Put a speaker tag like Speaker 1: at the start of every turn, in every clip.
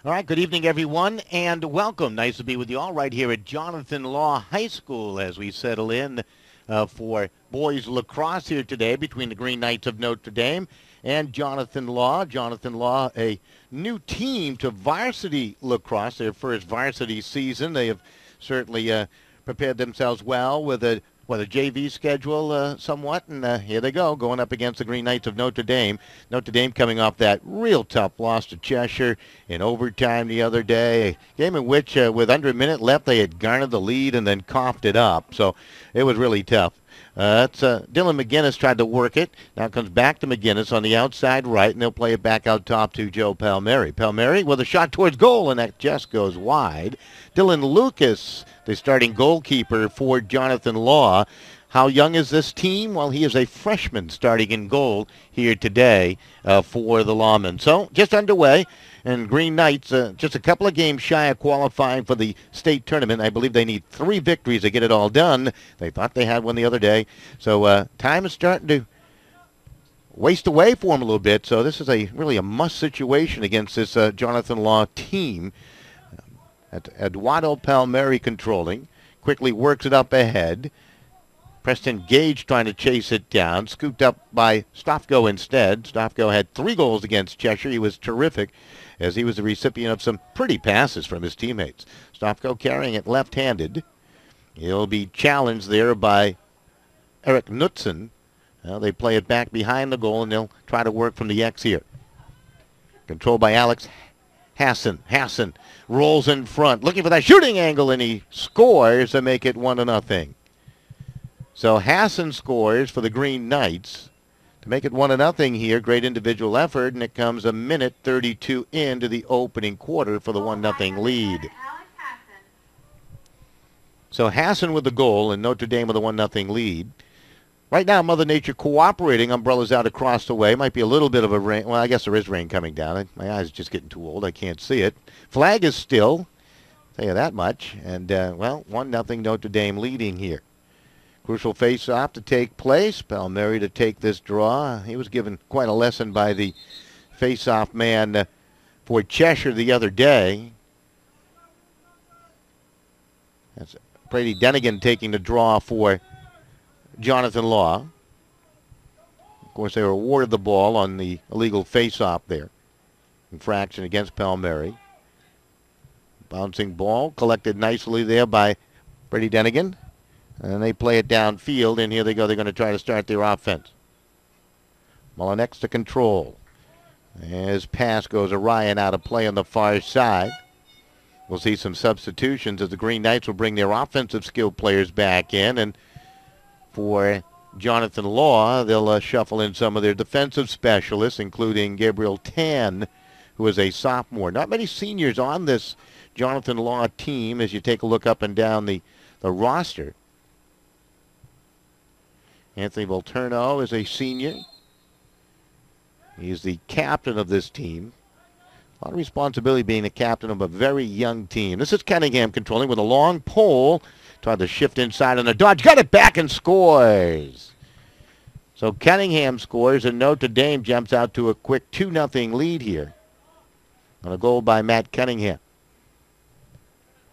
Speaker 1: All right, good evening, everyone, and welcome. Nice to be with you all right here at Jonathan Law High School as we settle in for boys lacrosse here today between the Green Knights of Notre Dame and Jonathan Law. Jonathan Law, a new team to varsity lacrosse, their first varsity season. They have certainly prepared themselves well with a JV schedule somewhat, and here they go, going up against the Green Knights of Notre Dame. Notre Dame coming off that real tough loss to Cheshire in overtime the other day, a game in which with under a minute left they had garnered the lead and then coughed it up, so it was really tough. Dylan McGinnis tried to work it. Now it comes back to McGinnis on the outside right, and they'll play it back out top to Joe Palmieri. Palmieri with a shot towards goal, and that just goes wide. Dylan Lucas, the starting goalkeeper for Jonathan Law. How young is this team? Well, he is a freshman starting in goal here today for the Lawmen. So just underway. And Green Knights, just a couple of games shy of qualifying for the state tournament. I believe they need 3 victories to get it all done. They thought they had one the other day. So time is starting to waste away for them a little bit. So this is really a must situation against this Jonathan Law team. Eduardo Palmieri controlling. Quickly works it up ahead. Preston Gage trying to chase it down. Scooped up by Stofko instead. Stofko had 3 goals against Cheshire. He was terrific as he was the recipient of some pretty passes from his teammates. Stofko carrying it left-handed. He'll be challenged there by Eric Knutson. Well, they play it back behind the goal, and they'll try to work from the X here. Controlled by Alex Hassan. Hassan rolls in front, looking for that shooting angle, and he scores to make it 1-0. So Hassan scores for the Green Knights to make it 1-0 here. Great individual effort, and it comes a minute 32 into the opening quarter for the 1-0 lead. So Hassan with the goal and Notre Dame with a 1-0 lead. Right now, Mother Nature cooperating. Umbrellas out across the way. Might be a little bit of a rain. Well, I guess there is rain coming down. My eyes are just getting too old. I can't see it. Flag is still. Tell you that much. And, 1-0 Notre Dame leading here. Crucial face-off to take place. Palmieri to take this draw. He was given quite a lesson by the face-off man for Cheshire the other day. That's Brady Denigan taking the draw for Jonathan Law. Of course, they were awarded the ball on the illegal face-off there. Infraction against Palmieri. Bouncing ball collected nicely there by Brady Denigan. And they play it downfield, and here they go. They're going to try to start their offense. Mullinex to control. His pass goes awry and out of play on the far side. We'll see some substitutions as the Green Knights will bring their offensive skill players back in. And for Jonathan Law, they'll shuffle in some of their defensive specialists, including Gabriel Tan, who is a sophomore. Not many seniors on this Jonathan Law team as you take a look up and down the roster. Anthony Volturno is a senior. He's the captain of this team. A lot of responsibility being the captain of a very young team. This is Cunningham controlling with a long pole. Tried to shift inside on the dodge. Got it back and scores. So Cunningham scores, and Notre Dame jumps out to a quick 2-0 lead here on a goal by Matt Cunningham.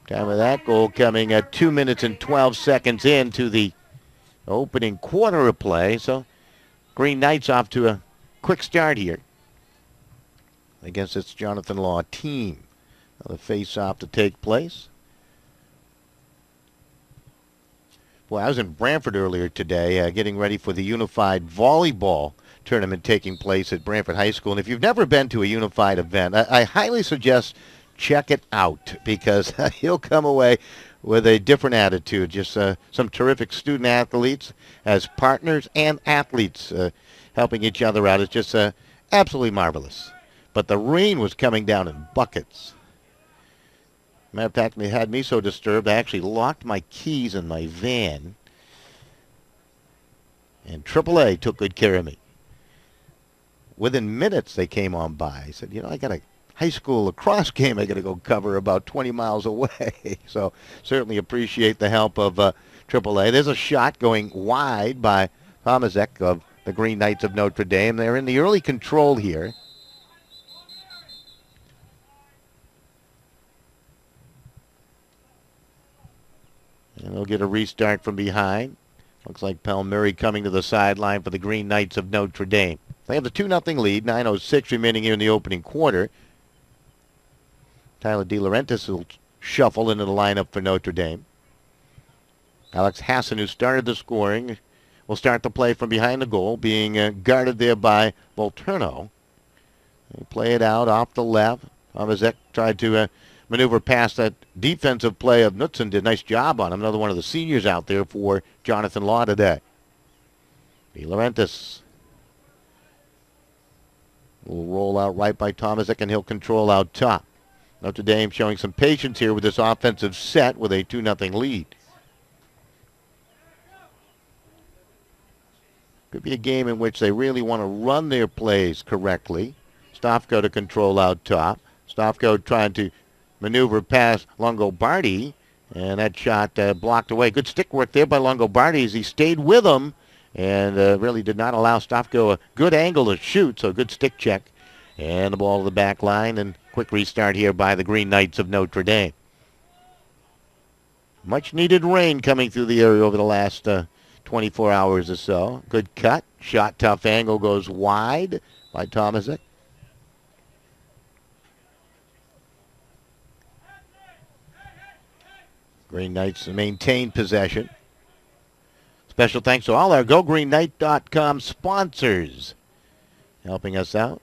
Speaker 1: Time of that goal coming at 2 minutes and 12 seconds into the opening quarter of play. So Green Knights off to a quick start here against this Jonathan Law team. The face-off to take place. Boy, I was in Brantford earlier today getting ready for the Unified Volleyball tournament taking place at Brantford High School. And if you've never been to a Unified event, I highly suggest check it out because you'll come away with a different attitude. Just some terrific student athletes as partners and athletes helping each other out. It's just absolutely marvelous. But the rain was coming down in buckets. Matter of fact, it had me so disturbed, I actually locked my keys in my van. And AAA took good care of me. Within minutes, they came on by. I said, I got a high school lacrosse game I got to go cover about 20 miles away. So certainly appreciate the help of AAA. There's a shot going wide by Tomaszek of the Green Knights of Notre Dame. They're in the early control here. And they'll get a restart from behind. Looks like Palmieri coming to the sideline for the Green Knights of Notre Dame. They have the 2-0 lead, 9:06 remaining here in the opening quarter. Tyler De Laurentiis will shuffle into the lineup for Notre Dame. Alex Hassan, who started the scoring, will start the play from behind the goal, being guarded there by Volturno. They play it out off the left. Tomaszek tried to maneuver past that defensive play of Knutson. Did a nice job on him. Another one of the seniors out there for Jonathan Law today. De Laurentiis will roll out right by Tomaszek, and he'll control out top. Notre Dame showing some patience here with this offensive set with a 2-0 lead. Could be a game in which they really want to run their plays correctly. Stofko to control out top. Stofko trying to maneuver past Longobardi, and that shot blocked away. Good stick work there by Longobardi as he stayed with him and really did not allow Stofko a good angle to shoot, so good stick check. And the ball to the back line, and quick restart here by the Green Knights of Notre Dame. Much needed rain coming through the area over the last 24 hours or so. Good cut. Shot tough angle goes wide by Tomaszek. Green Knights maintain possession. Special thanks to all our GoGreenKnight.com sponsors helping us out.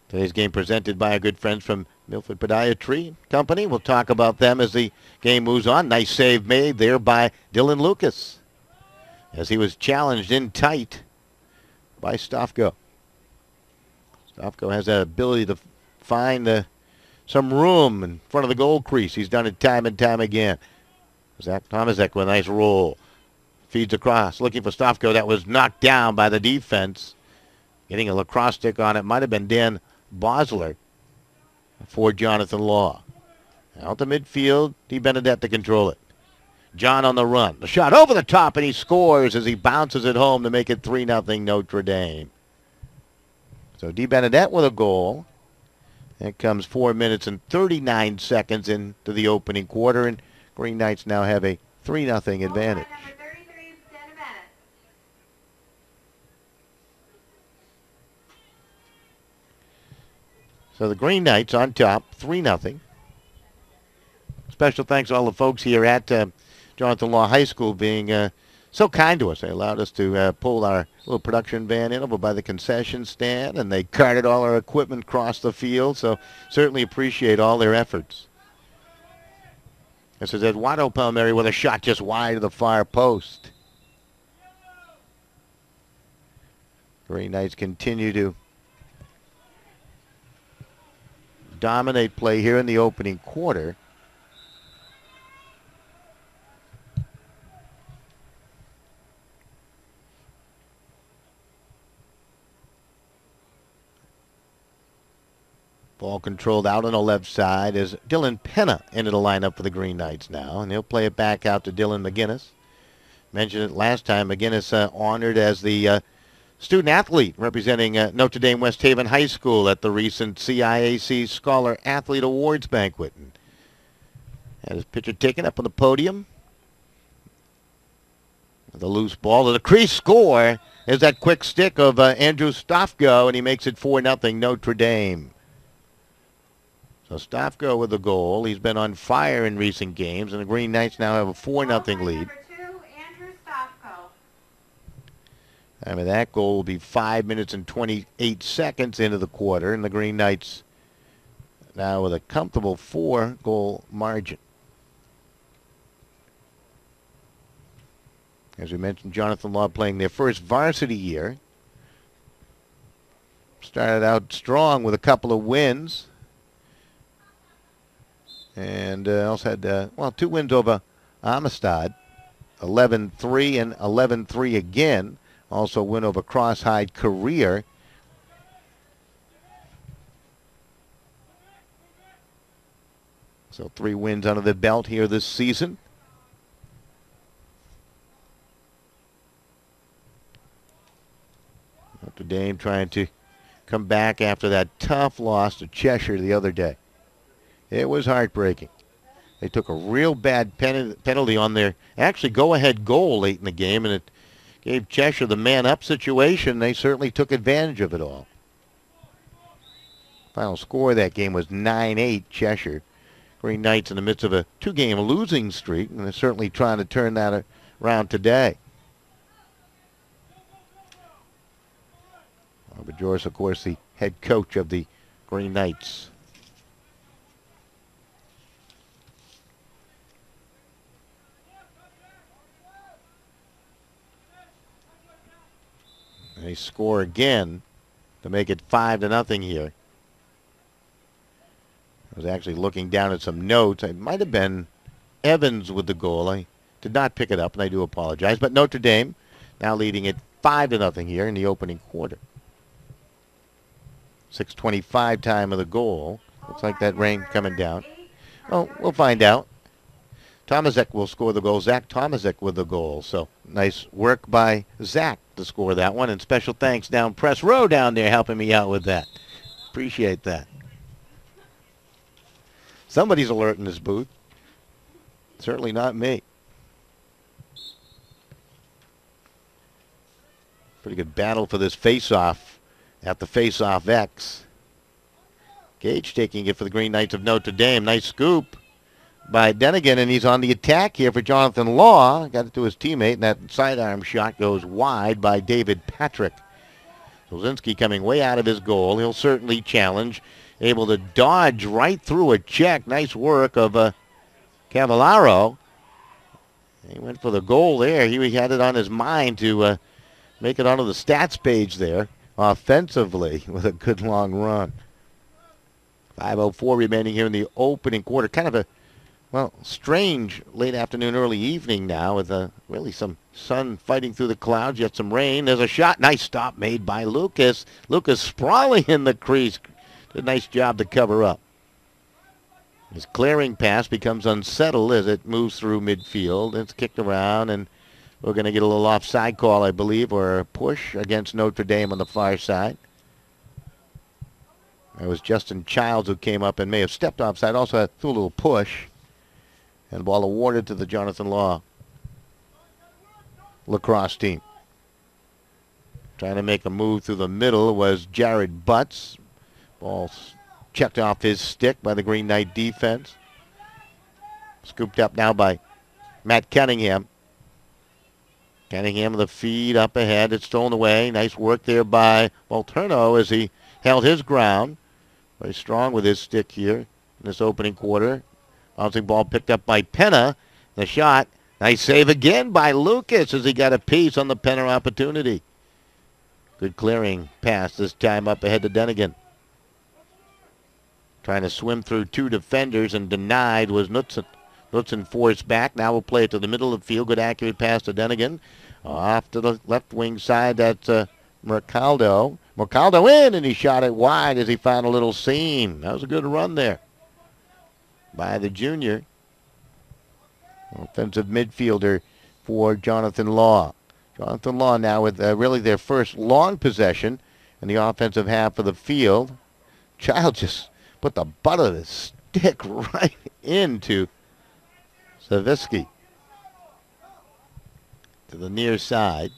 Speaker 1: Today's game presented by our good friends from Milford Podiatry Company. We'll talk about them as the game moves on. Nice save made there by Dylan Lucas as he was challenged in tight by Stofko. Stofko has that ability to find some room in front of the goal crease. He's done it time and time again. Zach Tomaszek with a nice roll. Feeds across, looking for Stofko. That was knocked down by the defense. Getting a lacrosse stick on it might have been Dan Bosler for Jonathan Law. Out to midfield, De Benedette to control it. John on the run. The shot over the top, and he scores as he bounces it home to make it 3-0 Notre Dame. So De Benedette with a goal. That comes 4 minutes and 39 seconds into the opening quarter, and Green Knights now have a 3-0 advantage. So the Green Knights on top, 3-0. Special thanks to all the folks here at Jonathan Law High School being so kind to us. They allowed us to pull our little production van in over by the concession stand, and they carted all our equipment across the field, so certainly appreciate all their efforts. This is Eduardo Palmieri with a shot just wide of the far post. Green Knights continue to dominate play here in the opening quarter. Ball controlled out on the left side as Dylan Penna into the lineup for the Green Knights now, and he'll play it back out to Dylan McGinnis. Mentioned it last time, McGinnis honored as the student athlete representing Notre Dame West Haven High School at the recent CIAC Scholar Athlete Awards banquet. And had his picture taken up on the podium. The loose ball to the crease. Score is that quick stick of Andrew Stofko, and he makes it 4-0 Notre Dame. So Stofko with the goal. He's been on fire in recent games, and the Green Knights now have a 4-0 lead. I mean, that goal will be 5 minutes and 28 seconds into the quarter, and the Green Knights now with a comfortable 4-goal margin. As we mentioned, Jonathan Law playing their first varsity year. Started out strong with a couple of wins. And also had, 2 wins over Amistad, 11-3 and 11-3 again. Also win over Cross-Hyde Career. So 3 wins under the belt here this season. Notre Dame trying to come back after that tough loss to Cheshire the other day. It was heartbreaking. They took a real bad penalty on their actually go-ahead goal late in the game, and it gave Cheshire the man-up situation. They certainly took advantage of it all. Final score of that game was 9-8 Cheshire. Green Knights in the midst of a 2-game losing streak, and they're certainly trying to turn that around today. But Joris, of course, the head coach of the Green Knights. They score again to make it 5-0 here. I was actually looking down at some notes. It might have been Evans with the goal. I did not pick it up, and I do apologize. But Notre Dame now leading it 5-0 here in the opening quarter. 6:25 time of the goal. Looks like that rain coming down. Well, we'll find out. Tomaszek will score the goal. Zach Tomaszek with the goal. So nice work by Zach to score that one. And special thanks down Press Row down there helping me out with that. Appreciate that. Somebody's alert in this booth. Certainly not me. Pretty good battle for this face-off at the face-off X. Gage taking it for the Green Knights of Notre Dame. Nice scoop by Denigan, and he's on the attack here for Jonathan Law. Got it to his teammate, and that sidearm shot goes wide by David Patrick. Zolzinski coming way out of his goal. He'll certainly challenge. Able to dodge right through a check. Nice work of Cavallaro. He went for the goal there. He had it on his mind to make it onto the stats page there offensively with a good long run. 5:04 remaining here in the opening quarter. Kind of a, well, strange late afternoon, early evening now with really some sun fighting through the clouds, yet some rain. There's a shot. Nice stop made by Lucas. Lucas sprawling in the crease. Did a nice job to cover up. His clearing pass becomes unsettled as it moves through midfield. It's kicked around, and we're going to get a little offside call, I believe, or a push against Notre Dame on the far side. It was Justin Childs who came up and may have stepped offside. Also threw a little push. And the ball awarded to the Jonathan Law lacrosse team. Trying to make a move through the middle was Jared Butts. Ball checked off his stick by the Green Knight defense. Scooped up now by Matt Cunningham. Cunningham with the feed up ahead. It's stolen away. Nice work there by Volturno as he held his ground. Very strong with his stick here in this opening quarter. Bouncing ball picked up by Penna. The shot. Nice save again by Lucas as he got a piece on the Penna opportunity. Good clearing pass this time up ahead to Denigan. Trying to swim through two defenders and denied was Knutson. Knutson forced back. Now we'll play it to the middle of the field. Good accurate pass to Denigan. Off to the left wing side. That's Mercaldo. Mercaldo in, and he shot it wide as he found a little seam. That was a good run there by the junior. Offensive midfielder for Jonathan Law. Jonathan Law now with really their first long possession in the offensive half of the field. Child just put the butt of his stick right into Savitsky. To the near side.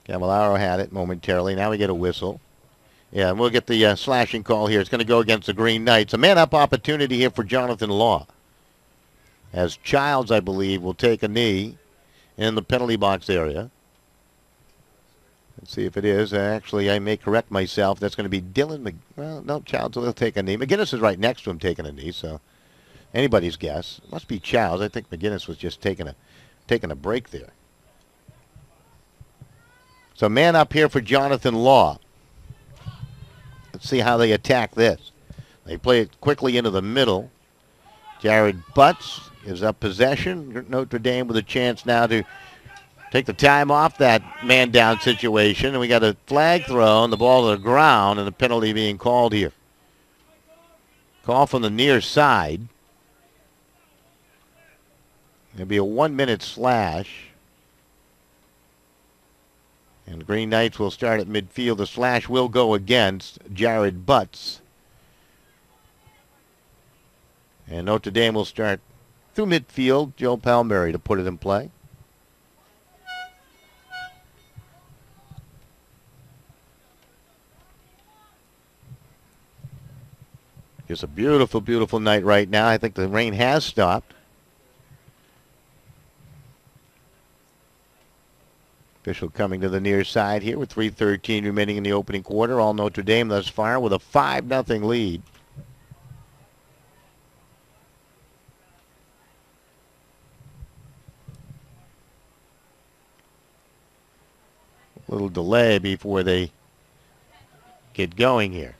Speaker 1: Cavallaro had it momentarily. Now we get a whistle. Yeah, and we'll get the slashing call here. It's going to go against the Green Knights. A man-up opportunity here for Jonathan Law. As Childs, I believe, will take a knee in the penalty box area. Let's see if it is. Actually, I may correct myself. That's going to be Dylan. Well, no, Childs will take a knee. McGinnis is right next to him taking a knee, so anybody's guess. It must be Childs. I think McGinnis was just taking a break there. So man up here for Jonathan Law. Let's see how they attack this. They play it quickly into the middle. Jared Butts gives up possession. Notre Dame with a chance now to take the time off that man-down situation. And we got a flag thrown, the ball to the ground, and a penalty being called here. Call from the near side. There'll be a 1-minute slash. And the Green Knights will start at midfield. The slash will go against Jared Butts. And Notre Dame will start through midfield. Joe Palmieri to put it in play. Just a beautiful, beautiful night right now. I think the rain has stopped. Official coming to the near side here with 3:13 remaining in the opening quarter. All Notre Dame thus far with a 5-0 lead. A little delay before they get going here.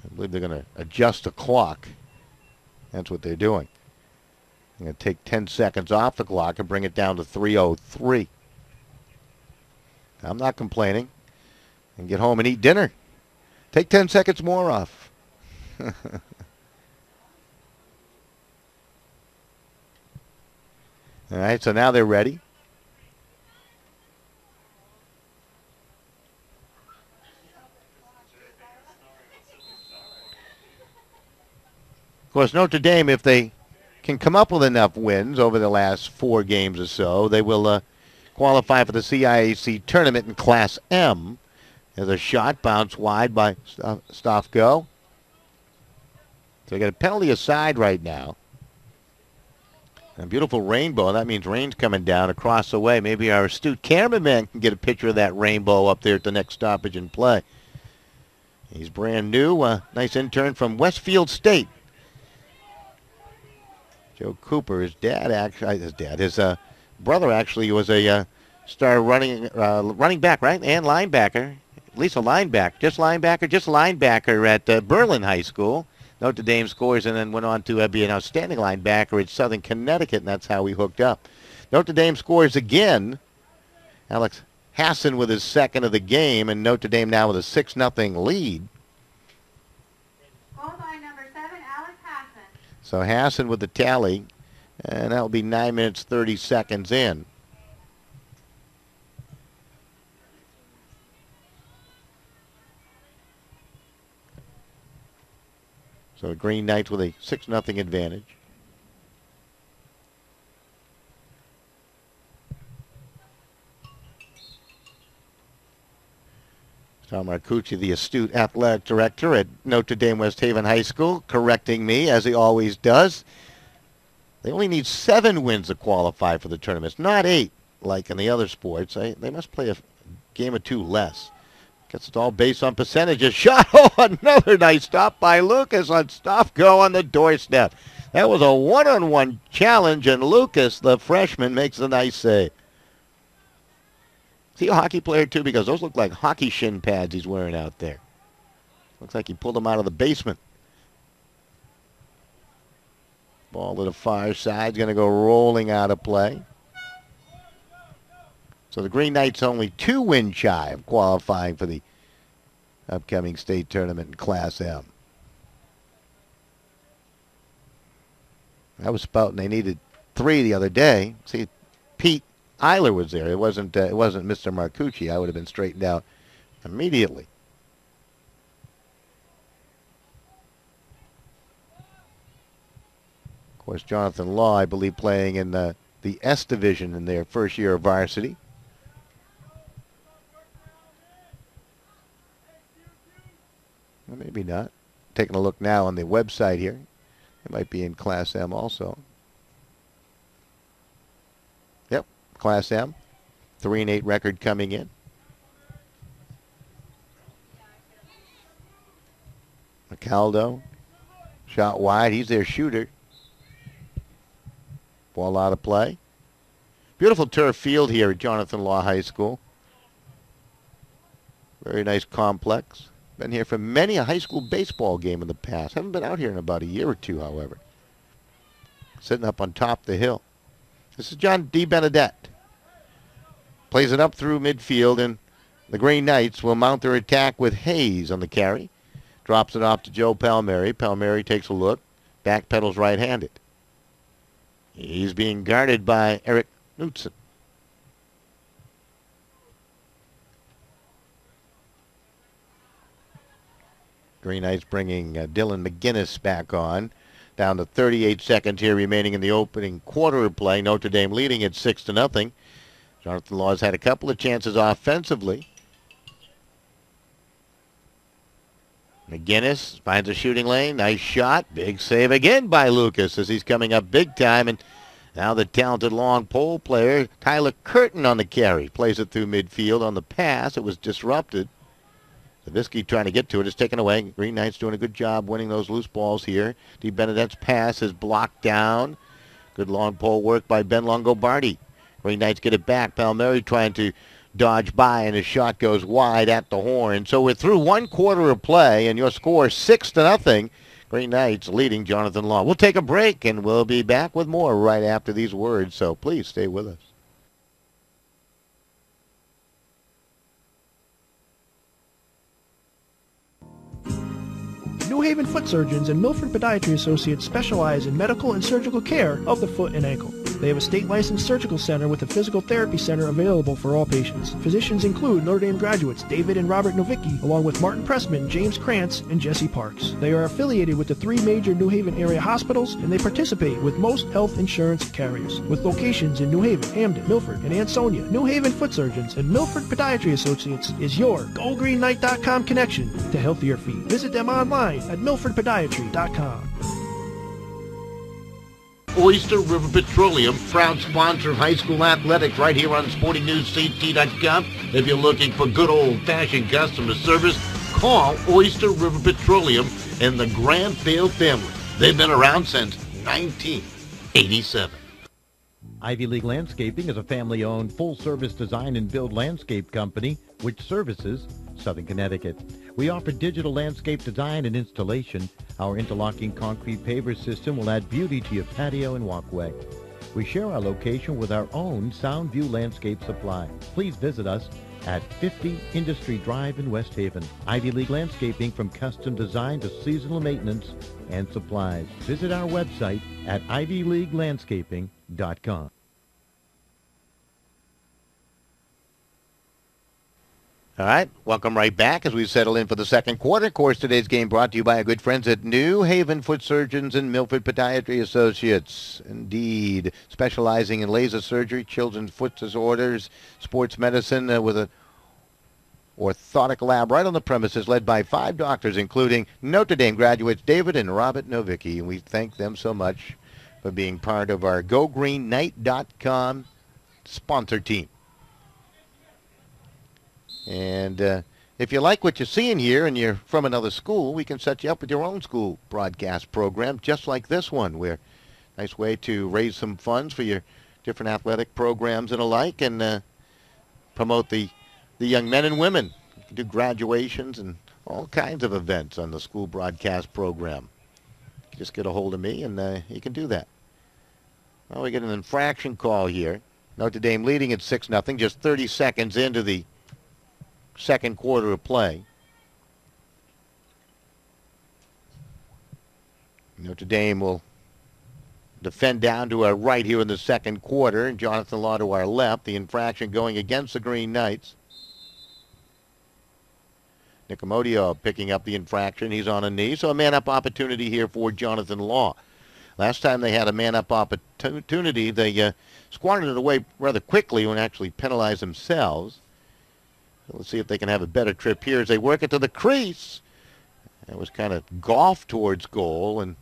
Speaker 1: I believe they're going to adjust the clock. That's what they're doing. I'm going to take 10 seconds off the clock and bring it down to 3:03. I'm not complaining. And get home and eat dinner. Take 10 seconds more off. All right, so now they're ready. Of course, Notre Dame, if they can come up with enough wins over the last 4 games or so, they will qualify for the CIAC tournament in Class M. There's a shot bounced wide by Stofko. So they got a penalty aside right now. A beautiful rainbow. That means rain's coming down across the way. Maybe our astute cameraman can get a picture of that rainbow up there at the next stoppage in play. He's brand new. Nice intern from Westfield State. Joe Cooper, his brother actually was a star running back, right? And linebacker. At least a linebacker. Just linebacker at Berlin High School. Notre Dame scores and then went on to be an outstanding linebacker at Southern Connecticut, and that's how we hooked up. Notre Dame scores again. Alex Hassan with his second of the game, and Notre Dame now with a 6-0 lead.
Speaker 2: Goal line number 7, Alex Hassan.
Speaker 1: So Hassan with the tally, and that will be 9 minutes, 30 seconds in. So the Green Knights with a 6-0 advantage. Tom Marcucci, the astute athletic director at Notre Dame West Haven High School, correcting me, as he always does. They only need 7 wins to qualify for the tournament, not 8, like in the other sports. They must play a game or 2 less. Guess it's all based on percentages. Shot, another nice stop by Lucas on Stofko on the doorstep. That was a one-on-one challenge, and Lucas, the freshman, makes a nice save. Is he a hockey player, too? Because those look like hockey shin pads he's wearing out there. Looks like he pulled them out of the basement. Ball to the far side. Going to go rolling out of play. So the Green Knights only 2 wins shy of qualifying for the upcoming state tournament in Class M. I was spouting they needed 3 the other day. See, Pete Eiler was there. It wasn't Mr. Marcucci. I would have been straightened out immediately. Of course, Jonathan Law, I believe, playing in the S division in their first year of varsity. Well, maybe not. Taking a look now on the website here. It might be in Class M also. Yep, Class M. 3-8 record coming in. Macaldo. Shot wide. He's their shooter. Ball out of play. Beautiful turf field here at Jonathan Law High School. Very nice complex. Been here for many a high school baseball game in the past. Haven't been out here in about a year or 2, however. Sitting up on top of the hill. This is John D. Benedette. Plays it up through midfield, and the Green Knights will mount their attack with Hayes on the carry. Drops it off to Joe Palmieri. Palmieri takes a look. Backpedals right-handed. He's being guarded by Eric Knutson. Green Knights bringing Dylan McGinnis back on. Down to 38 seconds here remaining in the opening quarter of play. Notre Dame leading at 6-0. Jonathan Law's had a couple of chances offensively. McGinnis finds a shooting lane. Nice shot. Big save again by Lucas as he's coming up big time. And now the talented long pole player, Tyler Curtin, on the carry. Plays it through midfield on the pass. It was disrupted. Zabisky trying to get to it. It's taken away. Green Knights doing a good job winning those loose balls here. DiBenedette's pass is blocked down. Good long pole work by Ben Longobardi. Green Knights get it back. Palmieri trying to dodge by, and his shot goes wide at the horn. So we're through one quarter of play, and your score 6-0. Green Knights leading Jonathan Law. We'll take a break, and we'll be back with more right after these words, so please stay with us.
Speaker 3: New Haven Foot Surgeons and Milford Podiatry Associates specialize in medical and surgical care of the foot and ankle. They have a state-licensed surgical center with a physical therapy center available for all patients. Physicians include Notre Dame graduates David and Robert Novicki, along with Martin Pressman, James Krantz, and Jesse Parks. They are affiliated with the 3 major New Haven area hospitals, and they participate with most health insurance carriers. With locations in New Haven, Hamden, Milford, and Ansonia, New Haven Foot Surgeons and Milford Podiatry Associates is your GoGreenKnight.com connection to healthier feet. Visit them online at milfordpodiatry.com.
Speaker 1: Oyster River Petroleum, proud sponsor of high school athletics right here on SportingNewsCT.com. If you're looking for good old-fashioned customer service, call Oyster River Petroleum and the Granville family. They've been around since 1987.
Speaker 4: Ivy League Landscaping is a family-owned, full-service design and build landscape company which services Southern Connecticut. We offer digital landscape design and installation. Our interlocking concrete paver system will add beauty to your patio and walkway. We share our location with our own Soundview Landscape Supply. Please visit us at 50 Industry Drive in West Haven. Ivy League Landscaping, from custom design to seasonal maintenance and supplies. Visit our website at ivyleaguelandscaping.com.
Speaker 1: All right, welcome right back as we settle in for the second quarter. Of course, today's game brought to you by our good friends at New Haven Foot Surgeons and Milford Podiatry Associates. Indeed, specializing in laser surgery, children's foot disorders, sports medicine with an orthotic lab right on the premises, led by 5 doctors, including Notre Dame graduates David and Robert Novicki. And we thank them so much for being part of our GoGreenKnight.com sponsor team. And if you like what you're seeing here and you're from another school, we can set you up with your own school broadcast program just like this one, where nice way to raise some funds for your different athletic programs and alike, and promote the young men and women. You can do graduations and all kinds of events on the school broadcast program. Just get a hold of me and you can do that. Well, we get an infraction call here. Notre Dame leading at 6-0, just 30 seconds into the second quarter of play. Notre Dame will defend down to our right here in the second quarter, and Jonathan Law to our left. The infraction going against the Green Knights. Nicomodio picking up the infraction. He's on a knee, so a man-up opportunity here for Jonathan Law. Last time they had a man-up opportunity, they squandered it away rather quickly and actually penalized themselves. Let's see if they can have a better trip here as they work it to the crease. It was kind of golf towards goal, and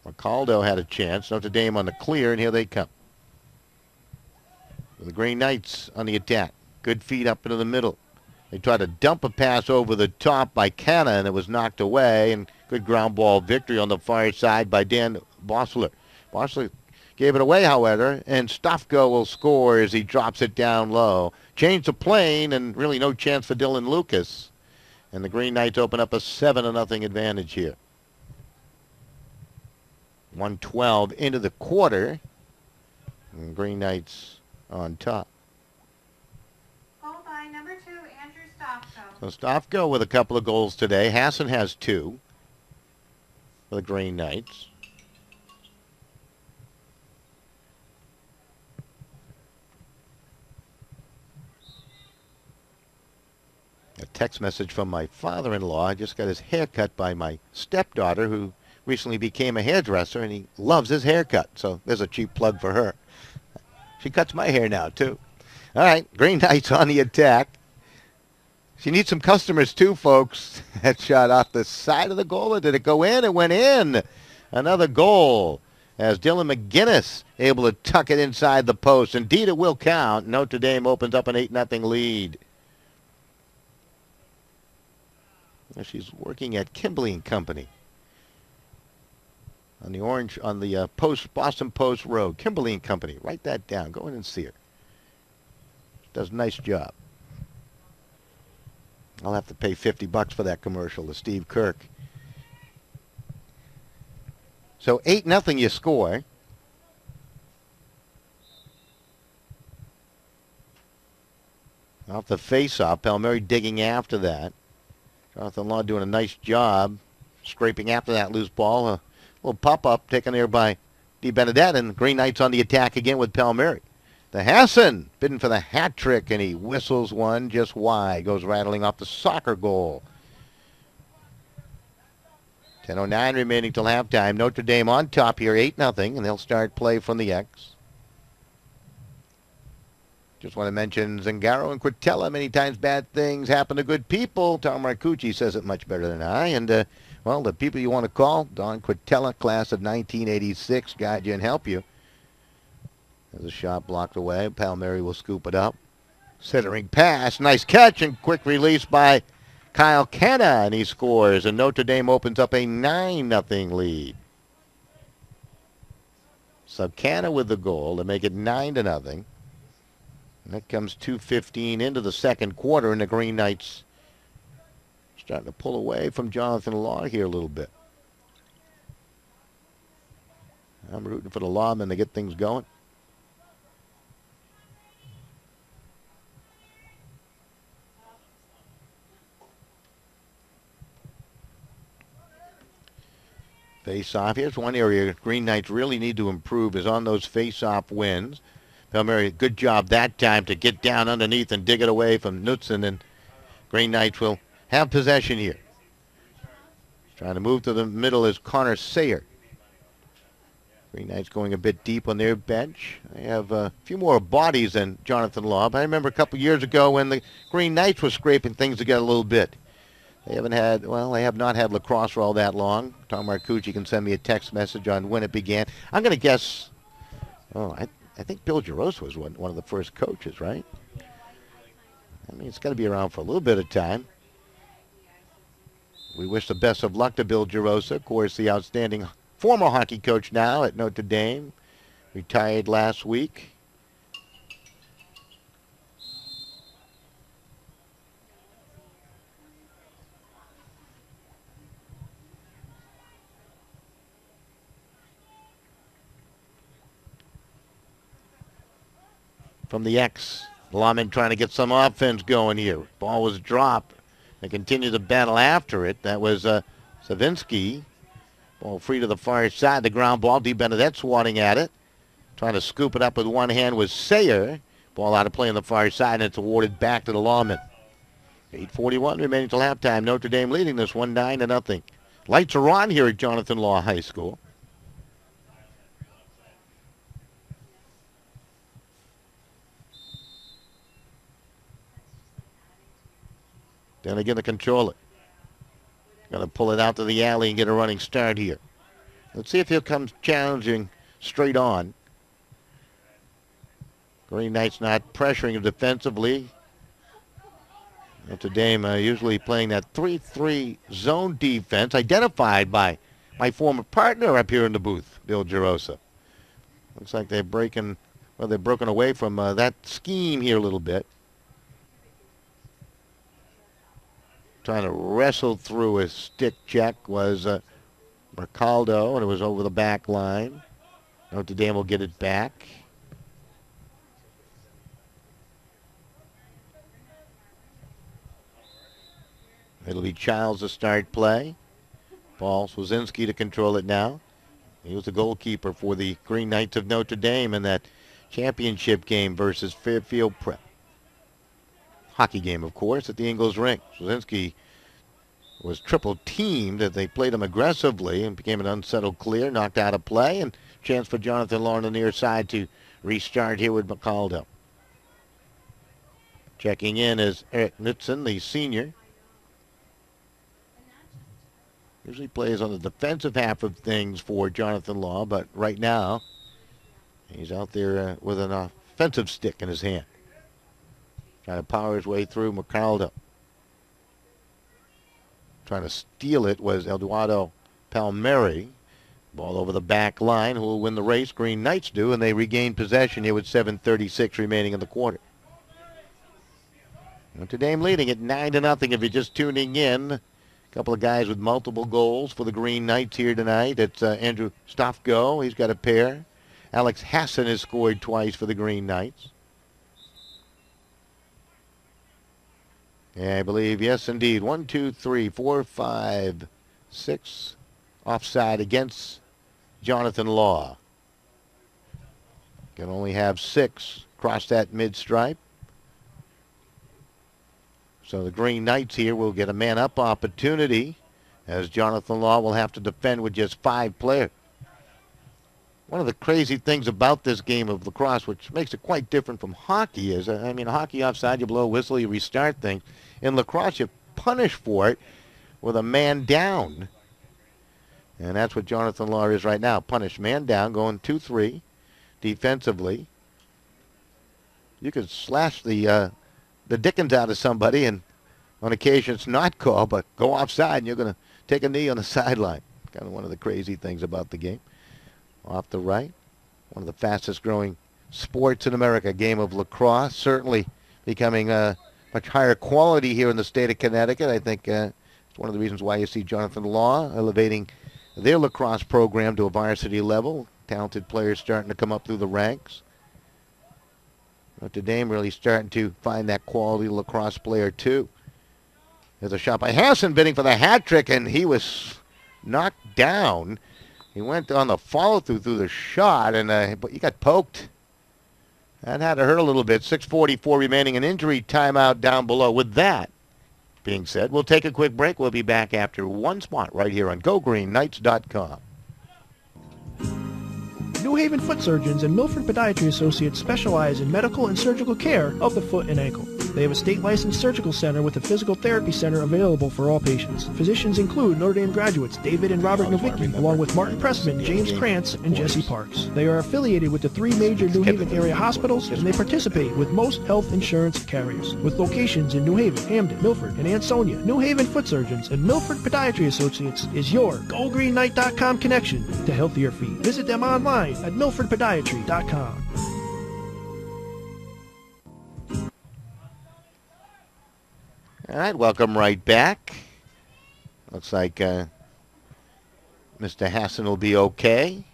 Speaker 1: Macaldo had a chance. Notre Dame on the clear, and here they come. The Green Knights on the attack. Good feed up into the middle. They tried to dump a pass over the top by Canna, and it was knocked away. And good ground ball victory on the far side by Dan Bossler. Bossler gave it away, however, and Stofko will score as he drops it down low. Change the plane, and really no chance for Dylan Lucas. And the Green Knights open up a 7-0 advantage here. 1:12 into the quarter. And Green Knights on top.
Speaker 2: Goal by number 2, Andrew Stofko.
Speaker 1: So Stofko with a couple of goals today. Hassan has 2 for the Green Knights. A text message from my father-in-law. I just got his hair cut by my stepdaughter, who recently became a hairdresser, and he loves his haircut. So there's a cheap plug for her. She cuts my hair now, too. All right, Green Knights on the attack. She needs some customers, too, folks. That shot off the side of the goal. Or did it go in? It went in. Another goal as Dylan McGinnis able to tuck it inside the post. Indeed, it will count. Notre Dame opens up an 8-0 lead. She's working at Kimberly and Company on the Boston Post Road. Kimberly and Company. Write that down. Go in and see her. She does a nice job. I'll have to pay $50 for that commercial to Steve Kirk. So 8-0 you score. Off the face-off, Palmieri digging after that. Jonathan Law doing a nice job scraping after that loose ball. A little pop-up taken there by DiBenedetto, and Green Knights on the attack again with Palmieri. The Hassan bidding for the hat trick, and he whistles one just wide. Goes rattling off the soccer goal. 10:09 remaining till halftime. Notre Dame on top here, 8-0, and they'll start play from the X. Just want to mention Zangaro and Quintella. Many times bad things happen to good people. Tom Marcucci says it much better than I. And, well, the people you want to call, Don Quintella, class of 1986, guide you and help you. There's a shot blocked away. Palmieri will scoop it up. Centering pass. Nice catch and quick release by Kyle Canna, and he scores. And Notre Dame opens up a 9-0 lead. So Canna with the goal to make it 9-0. And that comes 2:15 into the second quarter, and the Green Knights starting to pull away from Jonathan Law here a little bit. I'm rooting for the Lawmen to get things going. Face-off. Here's one area Green Knights really need to improve is on those face-off wins. Palmieri, good job that time to get down underneath and dig it away from Knutson, and Green Knights will have possession here. Trying to move to the middle is Connor Sayer. Green Knights going a bit deep on their bench. They have a few more bodies than Jonathan Law, but I remember a couple years ago when the Green Knights were scraping things together a little bit. They have not had lacrosse for all that long. Tom Marcucci can send me a text message on when it began. I'm going to guess, I think Bill Jarosa was one of the first coaches, right? I mean, it's got to be around for a little bit of time. We wish the best of luck to Bill Jarosa, of course, the outstanding former hockey coach now at Notre Dame, retired last week. From the X, Lawman trying to get some offense going here. Ball was dropped. They continue to battle after it. That was Savinsky. Ball free to the far side. The ground ball. DiBenedetto swatting at it. Trying to scoop it up with one hand was Sayer. Ball out of play on the far side, and it's awarded back to the Lawmen. 8:41 remaining till halftime. Notre Dame leading this one 9-0. Lights are on here at Jonathan Law High School. Then again to control it. Got to pull it out to the alley and get a running start here. Let's see if he'll come challenging straight on. Green Knights not pressuring him defensively. Notre Dame usually playing that 3-3 zone defense, identified by my former partner up here in the booth, Bill Jarosa. Looks like they've broken away from that scheme here a little bit. Trying to wrestle through a stick check was Mercaldo, and it was over the back line. Notre Dame will get it back. It'll be Childs to start play. Paul Swazinski to control it now. He was the goalkeeper for the Green Knights of Notre Dame in that championship game versus Fairfield Prep. hockey game, of course, at the Ingles Rink. Szynski was triple teamed as they played him aggressively and became an unsettled clear, knocked out of play, and chance for Jonathan Law on the near side to restart here with McCaldo. Checking in is Eric Knutson, the senior. Usually plays on the defensive half of things for Jonathan Law, but right now he's out there with an offensive stick in his hand. Trying to power his way through McCaldo. Trying to steal it was Eduardo Palmieri. Ball over the back line. Who will win the race? Green Knights do, and they regain possession here with 7:36 remaining in the quarter. Notre Dame leading at 9-0 if you're just tuning in. A couple of guys with multiple goals for the Green Knights here tonight. It's Andrew Stofko. He's got a pair. Alex Hassan has scored twice for the Green Knights. Yeah, I believe, yes, indeed. 1, 2, 3, 4, 5, 6 offside against Jonathan Law. Can only have 6 cross that mid-stripe. So the Green Knights here will get a man-up opportunity as Jonathan Law will have to defend with just 5 players. One of the crazy things about this game of lacrosse, which makes it quite different from hockey, is, I mean, hockey offside, you blow a whistle, you restart things. In lacrosse, you punish for it with a man down. And that's what Jonathan Law is right now. Punished man down, going 2-3 defensively. You could slash the dickens out of somebody, and on occasion it's not called, but go offside and you're going to take a knee on the sideline. Kind of one of the crazy things about the game. Off the right, one of the fastest growing sports in America, game of lacrosse, certainly becoming much higher quality here in the state of Connecticut. I think it's one of the reasons why you see Jonathan Law elevating their lacrosse program to a varsity level. Talented players starting to come up through the ranks. Notre Dame really starting to find that quality lacrosse player too. There's a shot by Hassan bidding for the hat trick, and he was knocked down. He went on the follow-through through the shot, and but he got poked. That had to hurt a little bit. 6:44 remaining, an injury timeout down below. With that being said, we'll take a quick break. We'll be back after one spot right here on GoGreenKnights.com.
Speaker 3: New Haven Foot Surgeons and Milford Podiatry Associates specialize in medical and surgical care of the foot and ankle. They have a state-licensed surgical center with a physical therapy center available for all patients. Physicians include Notre Dame graduates David and Robert Novicki, along with Martin Pressman, James Krantz, and Jesse Parks. They are affiliated with the 3 major New Haven area hospitals, and they participate with most health insurance carriers. With locations in New Haven, Hamden, Milford, and Ansonia, New Haven Foot Surgeons and Milford Podiatry Associates is your GoGreenKnight.com connection to healthier feet. Visit them online at MilfordPodiatry.com.
Speaker 1: All right, welcome right back. Looks like Mr. Hassan will be okay.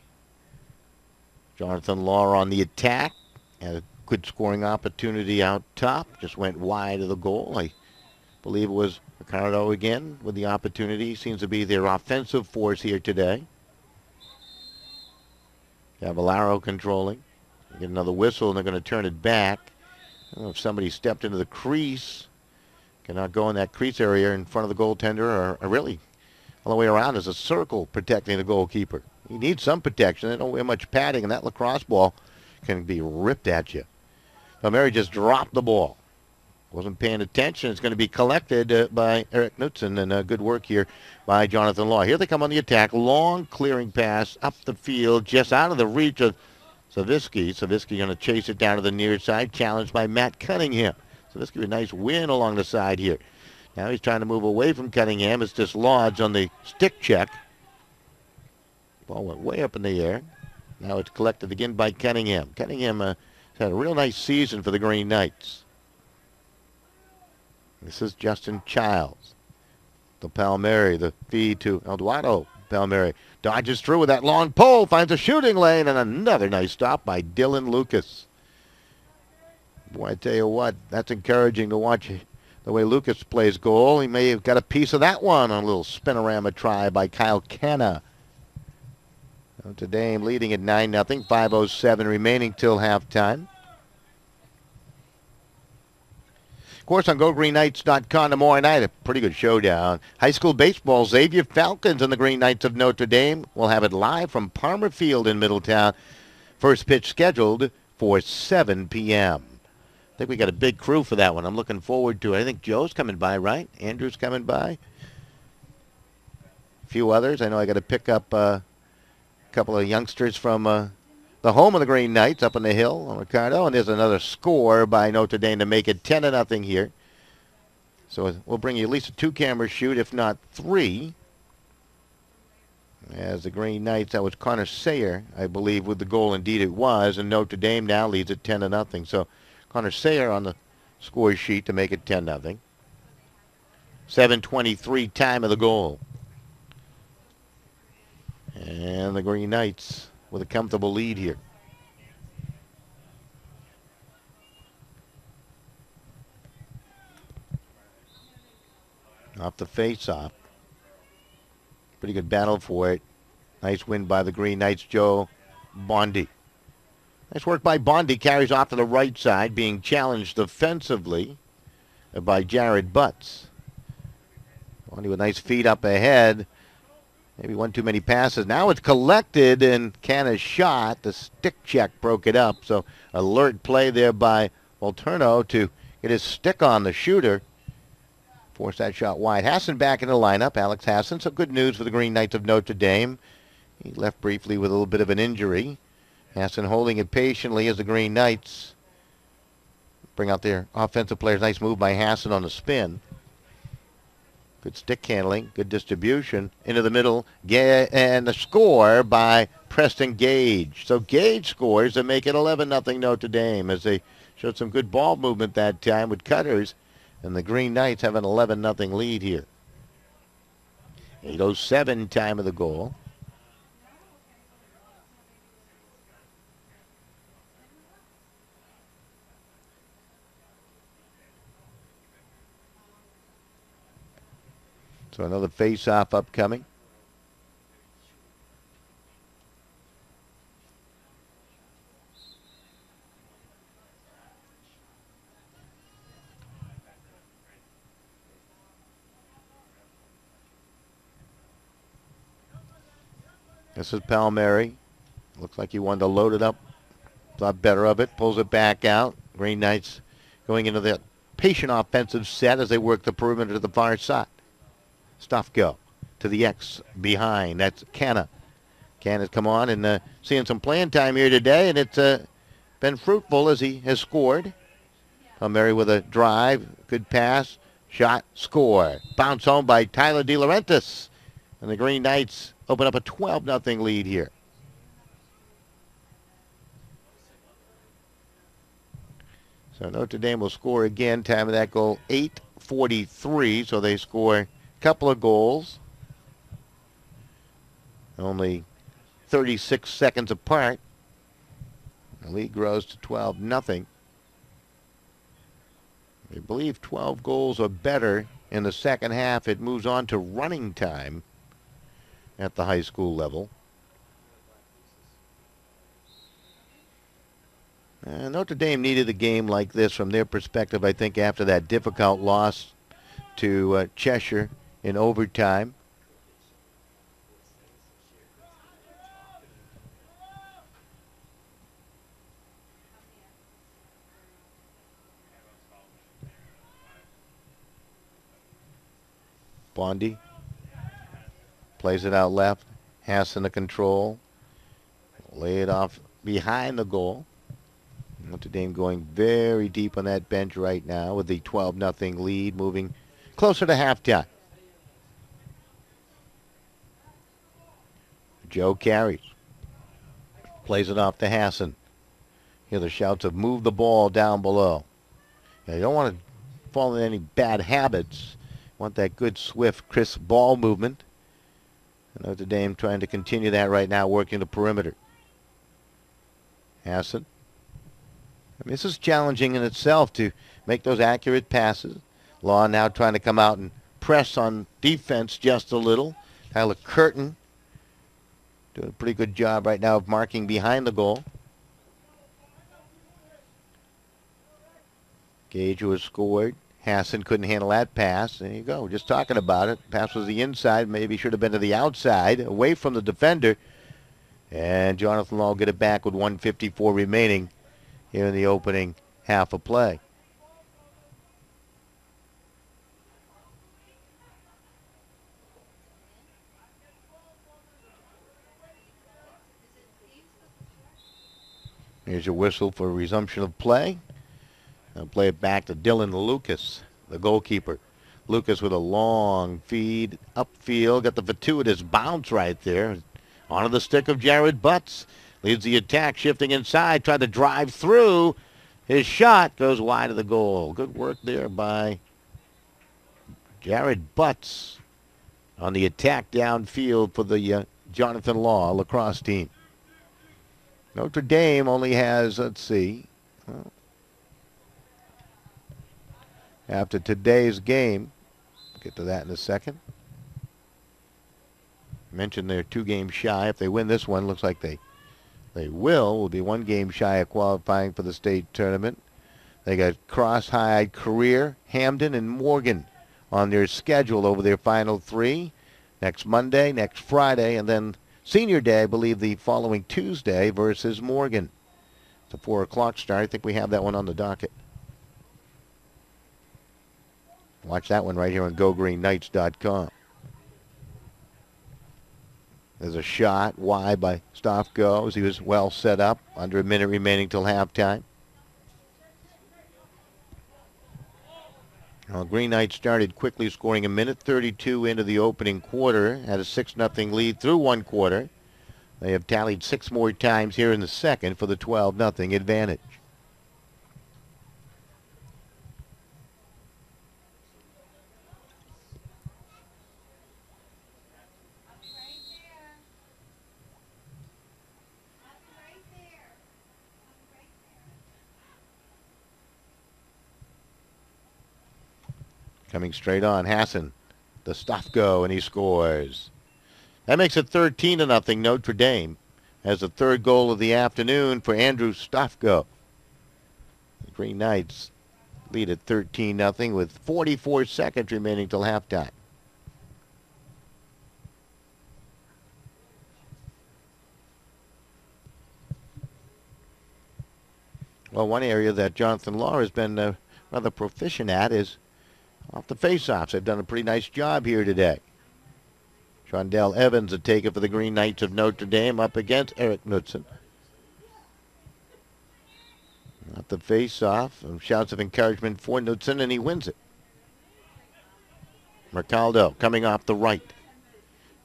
Speaker 1: Jonathan Law on the attack. Had a good scoring opportunity out top. Just went wide of the goal. I believe it was Ricardo again with the opportunity. Seems to be their offensive force here today. Cavallaro controlling. They get another whistle, and they're going to turn it back. I don't know if somebody stepped into the crease. Cannot go in that crease area in front of the goaltender, or really all the way around. There's a circle protecting the goalkeeper. You need some protection. They don't wear much padding, and that lacrosse ball can be ripped at you. Palmieri just dropped the ball. Wasn't paying attention. It's going to be collected by Eric Knutson, and good work here by Jonathan Law. Here they come on the attack. Long clearing pass up the field, just out of the reach of Savitsky. Savitsky going to chase it down to the near side, challenged by Matt Cunningham. Savitsky with a nice win along the side here. Now he's trying to move away from Cunningham. It's dislodged on the stick check. Ball went way up in the air. Now it's collected again by Cunningham. Cunningham has had a real nice season for the Green Knights. This is Justin Childs. To Palmieri, the feed to Eduardo Palmieri. Dodges through with that long pole, finds a shooting lane, and another nice stop by Dylan Lucas. Boy, I tell you what, that's encouraging to watch the way Lucas plays goal. He may have got a piece of that one on a little spinorama try by Kyle Canna. Notre Dame leading at 9-0, 5:07 remaining till halftime. Of course, on GoGreenKnights.com tomorrow night, a pretty good showdown. High school baseball, Xavier Falcons and the Green Knights of Notre Dame. We'll have it live from Palmer Field in Middletown. First pitch scheduled for 7 p.m. I think we got a big crew for that one. I'm looking forward to it. I think Joe's coming by, right? Andrew's coming by. A few others. I know I got to pick up a couple of youngsters from the home of the Green Knights up on the hill on Ricardo. And there's another score by Notre Dame to make it 10-0 here. So we'll bring you at least a 2-camera shoot, if not 3. As the Green Knights, that was Connor Sayer, I believe, with the goal. Indeed it was. And Notre Dame now leads it 10-0. So Connor Sayer on the score sheet to make it 10-0. 7:23 time of the goal. And the Green Knights with a comfortable lead here. Off the face-off. Pretty good battle for it. Nice win by the Green Knights, Joe Bondi. Nice work by Bondi. Carries off to the right side, being challenged defensively by Jared Butts. Bondi with nice feet up ahead. Maybe one too many passes. Now it's collected and Canna's shot. The stick check broke it up. So alert play there by Volturno to get his stick on the shooter. Force that shot wide. Hassan back in the lineup. Alex Hassan. So good news for the Green Knights of Notre Dame. He left briefly with a little bit of an injury. Hassan holding it patiently as the Green Knights bring out their offensive players. Nice move by Hassan on the spin. Good stick handling. Good distribution. Into the middle. And the score by Preston Gage. So Gage scores to make it 11-0 Notre Dame as they showed some good ball movement that time with cutters. And the Green Knights have an 11-0 lead here. 8:07 time of the goal. So another face-off upcoming. This is Palmieri. Looks like he wanted to load it up. Thought better of it. Pulls it back out. Green Knights going into the patient offensive set as they work the perimeter to the far side. Stofko to the X behind. That's Canna. Canna's come on and seeing some playing time here today, and it's been fruitful as he has scored. Palmieri with a drive. Good pass. Shot. Score. Bounce home by Tyler DeLaurentis. And the Green Knights open up a 12-0 lead here. So Notre Dame will score again. Time of that goal, 8:43. So they score a couple of goals. Only 36 seconds apart. The lead grows to 12-0. I believe 12 goals or better in the second half. It moves on to running time at the high school level. Notre Dame needed a game like this from their perspective, I think, after that difficult loss to Cheshire in overtime. Bondi plays it out left. Hassan the control. Lay it off behind the goal. Notre Dame going very deep on that bench right now with the 12-0 lead, moving closer to halftime. Joe carries. Plays it off to Hassan. Hear the shouts of move the ball down below. Now, you don't want to fall into any bad habits. Want that good, swift, crisp ball movement. And Notre Dame trying to continue that right now, working the perimeter. Hassan. I mean, this is challenging in itself to make those accurate passes. Law now trying to come out and press on defense just a little. Tyler Curtin doing a pretty good job right now of marking behind the goal. Gage, who has scored, Hassan couldn't handle that pass. There you go. We're just talking about it. Pass was the inside. Maybe should have been to the outside, away from the defender. And Jonathan Law will get it back with 1:54 remaining here in the opening half of play. Here's your whistle for resumption of play. I'll play it back to Dylan Lucas, the goalkeeper. Lucas with a long feed upfield. Got the fortuitous bounce right there. Onto the stick of Jared Butts. Leads the attack, shifting inside. Tried to drive through. His shot goes wide of the goal. Good work there by Jared Butts on the attack downfield for the Jonathan Law lacrosse team. Notre Dame only has, let's see, after today's game, get to that in a second. Mentioned they're 2 games shy. If they win this one, looks like they will be 1 game shy of qualifying for the state tournament. They got Cross-Hyde, Career, Hamden, and Morgan on their schedule over their final 3. Next Monday, next Friday, and then Senior Day, I believe, the following Tuesday versus Morgan. It's a 4 o'clock start. I think we have that one on the docket. Watch that one right here on GoGreenKnights.com. There's a shot wide by Stoffgo as he was well set up. Under a minute remaining till halftime. Well, Green Knights started quickly, scoring a minute 32 into the opening quarter. Had a 6-0 lead through 1 quarter. They have tallied 6 more times here in the second for the 12-0 advantage. Coming straight on, Hassan, the Stoffgo, and he scores. That makes it 13-0 Notre Dame. Has the 3rd goal of the afternoon for Andrew Stoffgo. The Green Knights lead at 13-0 with 44 seconds remaining till halftime. Well, one area that Jonathan Law has been rather proficient at is off the face-offs. They've done a pretty nice job here today. Shondell Evans a taker for the Green Knights of Notre Dame up against Eric Knudsen. Off the face-off, some shouts of encouragement for Knudsen, and he wins it. Mercaldo coming off the right.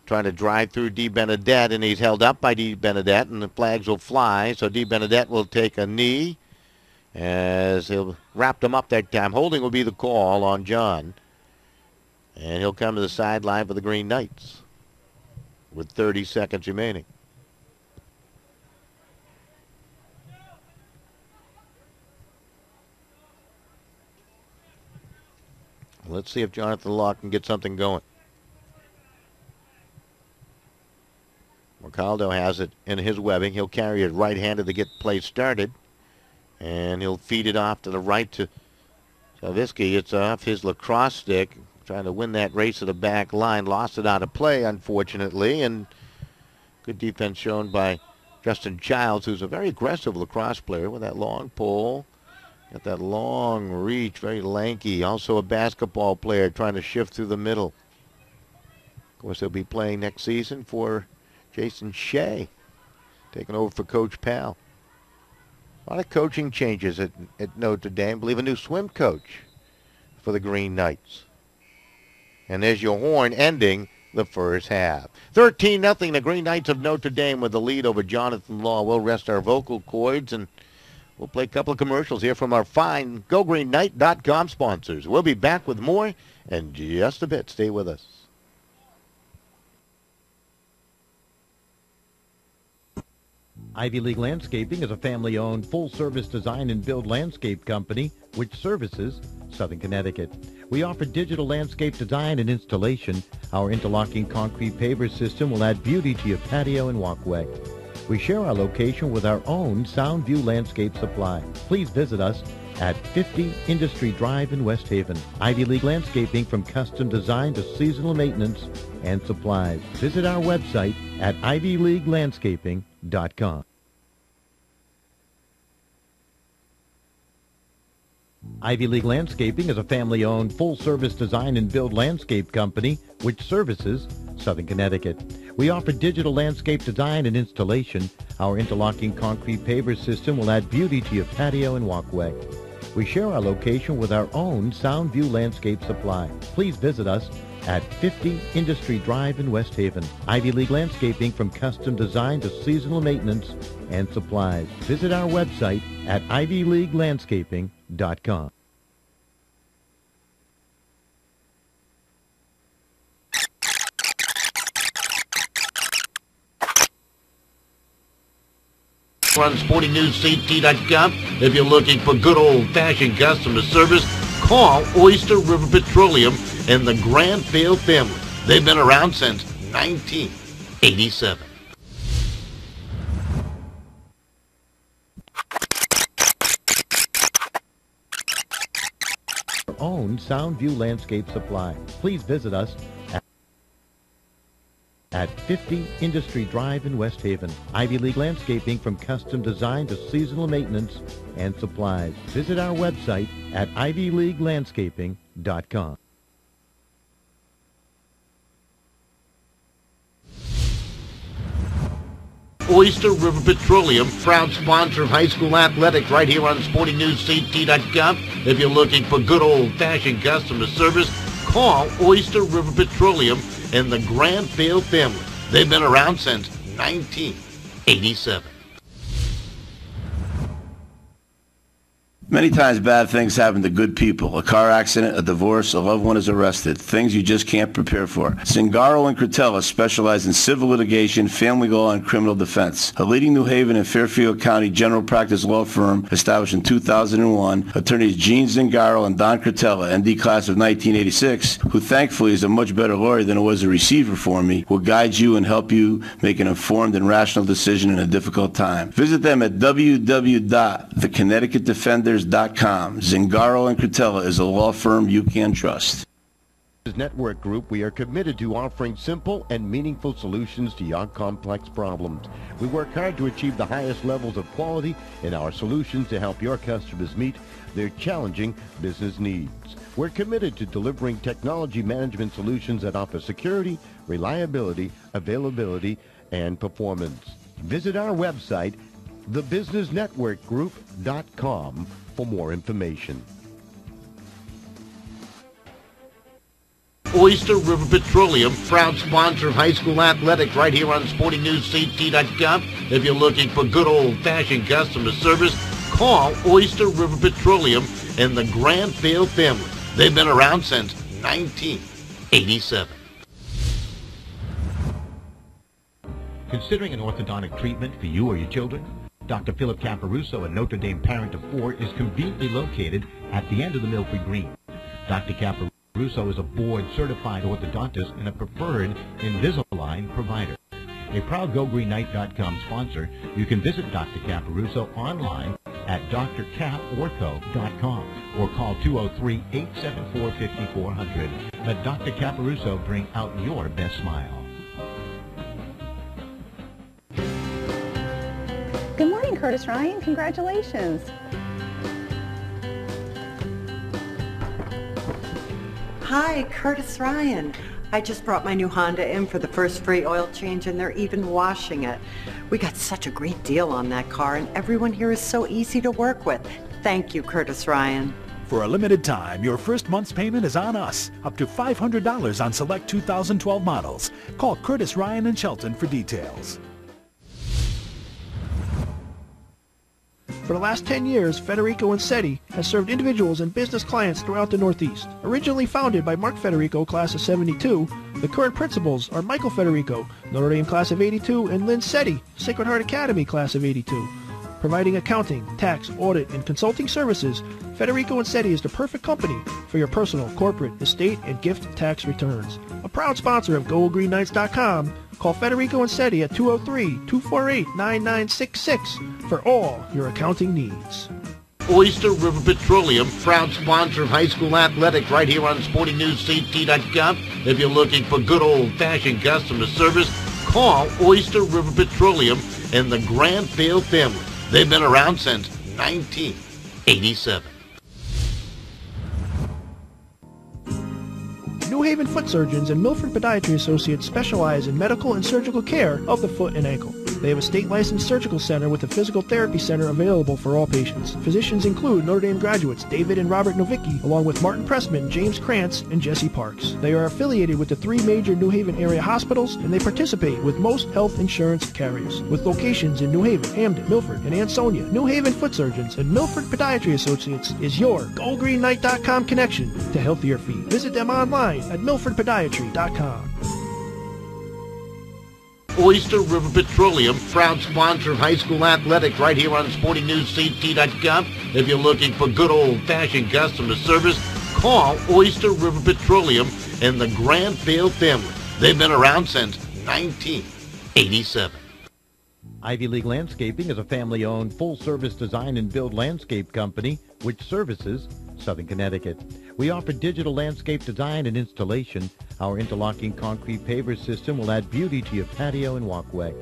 Speaker 1: Trying to drive through Di Benedette, and he's held up by Di Benedette, and the flags will fly. So Di Benedette will take a knee as he'll wrap them up that time. Holding will be the call on John. And he'll come to the sideline for the Green Knights with 30 seconds remaining. Let's see if Jonathan Law can get something going. Mercaldo has it in his webbing. He'll carry it right-handed to get play started. And he'll feed it off to the right to Savitsky. It's off his lacrosse stick. Trying to win that race to the back line. Lost it out of play, unfortunately. And good defense shown by Justin Childs, who's a very aggressive lacrosse player with that long pole. Got that long reach, very lanky. Also a basketball player trying to shift through the middle. Of course, he'll be playing next season for Jason Shea, taking over for Coach Powell. A lot of coaching changes at Notre Dame. I believe a new swim coach for the Green Knights. And there's your horn ending the first half. 13-0, the Green Knights of Notre Dame with the lead over Jonathan Law. We'll rest our vocal cords and we'll play a couple of commercials here from our fine GoGreenKnight.com sponsors. We'll be back with more in just a bit. Stay with us.
Speaker 4: Ivy League Landscaping is a family-owned, full-service design and build landscape company which services Southern Connecticut. We offer digital landscape design and installation. Our interlocking concrete paver system will add beauty to your patio and walkway. We share our location with our own Soundview Landscape Supply. Please visit us at 50 Industry Drive in West Haven. Ivy League Landscaping, from custom design to seasonal maintenance and supplies. Visit our website at ivyleaguelandscaping.com. Ivy League Landscaping is a family-owned, full-service design and build landscape company which services Southern Connecticut. We offer digital landscape design and installation. Our interlocking concrete paver system will add beauty to your patio and walkway. We share our location with our own Soundview Landscape Supply. Please visit us at 50 Industry Drive in West Haven. Ivy League Landscaping, from custom design to seasonal maintenance and supplies. Visit our website at ivyleaguelandscaping.com.
Speaker 1: On sportingnewsct.com. If you're looking for good old-fashioned customer service, call Oyster River Petroleum and the Granville family. They've been around since 1987.
Speaker 4: Our own Soundview Landscape Supply. Please visit us at 50 Industry Drive in West Haven. Ivy League Landscaping, from custom design to seasonal maintenance and supplies. Visit our website at ivyleaguelandscaping.com.
Speaker 1: Oyster River Petroleum, proud sponsor of high school athletics, right here on sportingnewsct.com. If you're looking for good old-fashioned customer service, call Oyster River Petroleum and the Granville family. They've been around since 1987.
Speaker 5: Many times bad things happen to good people. A car accident, a divorce, a loved one is arrested. Things you just can't prepare for. Zingaro and Cretella specialize in civil litigation, family law, and criminal defense. A leading New Haven and Fairfield County general practice law firm established in 2001, attorneys Gene Zingaro and Don Cretella, ND class of 1986, who thankfully is a much better lawyer than it was a receiver for me, will guide you and help you make an informed and rational decision in a difficult time. Visit them at www.theconnecticutdefenders.com. Zingaro and Cretella is a law firm you can trust.
Speaker 4: As Network Group, we are committed to offering simple and meaningful solutions to your complex problems. We work hard to achieve the highest levels of quality in our solutions to help your customers meet their challenging business needs. We're committed to delivering technology management solutions that offer security, reliability, availability, and performance. Visit our website, thebusinessnetworkgroup.com, for more information.
Speaker 1: Oyster River Petroleum, proud sponsor of high school athletics, right here on sportingnewsct.com. If you're looking for good old-fashioned customer service, call Oyster River Petroleum and the Granville family. They've been around since 1987.
Speaker 4: Considering an orthodontic treatment for you or your children? Dr. Philip Caparuso, a Notre Dame parent of 4, is conveniently located at the end of the Milford Green. Dr. Caparuso is a board-certified orthodontist and a preferred Invisalign provider. A proud GoGreenKnight.com sponsor, you can visit Dr. Caparuso online at drcaportho.com or call 203-874-5400. Let Dr. Caparuso bring out your best smile.
Speaker 6: Good morning, Curtis Ryan. Congratulations.
Speaker 7: Hi, Curtis Ryan. I just brought my new Honda in for the first free oil change, and they're even washing it. We got such a great deal on that car, and everyone here is so easy to work with. Thank you, Curtis Ryan.
Speaker 8: For a limited time, your first month's payment is on us. Up to $500 on select 2012 models. Call Curtis Ryan in Shelton for details.
Speaker 3: For the last 10 years, Federico and SETI has served individuals and business clients throughout the Northeast. Originally founded by Mark Federico, class of 72, the current principals are Michael Federico, Notre Dame class of 82, and Lynn SETI, Sacred Heart Academy class of 82. Providing accounting, tax, audit, and consulting services, Federico and SETI is the perfect company for your personal, corporate, estate, and gift tax returns. A proud sponsor of GoGreenKnights.com, call Federico and SETI at 203-248-9966 for all your accounting needs.
Speaker 1: Oyster River Petroleum, proud sponsor of high school athletics right here on SportingNewsCT.com. If you're looking for good old-fashioned customer service, call Oyster River Petroleum and the Granville family. They've been around since 1987.
Speaker 3: New Haven Foot Surgeons and Milford Podiatry Associates specialize in medical and surgical care of the foot and ankle. They have a state-licensed surgical center with a physical therapy center available for all patients. Physicians include Notre Dame graduates David and Robert Novicki, along with Martin Pressman, James Krantz, and Jesse Parks. They are affiliated with the 3 major New Haven area hospitals, and they participate with most health insurance carriers. With locations in New Haven, Hamden, Milford, and Ansonia, New Haven Foot Surgeons and Milford Podiatry Associates is your GoGreenKnight.com connection to healthier feet. Visit them online at MilfordPodiatry.com.
Speaker 1: Oyster River Petroleum, proud sponsor of high school athletics right here on SportingNewsCT.com. If you're looking for good old-fashioned customer service, call Oyster River Petroleum and the Granville family. They've been around since 1987.
Speaker 4: Ivy League Landscaping is a family-owned, full-service design and build landscape company which services Southern Connecticut. We offer digital landscape design and installation. Our interlocking concrete paver system will add beauty to your patio and walkway.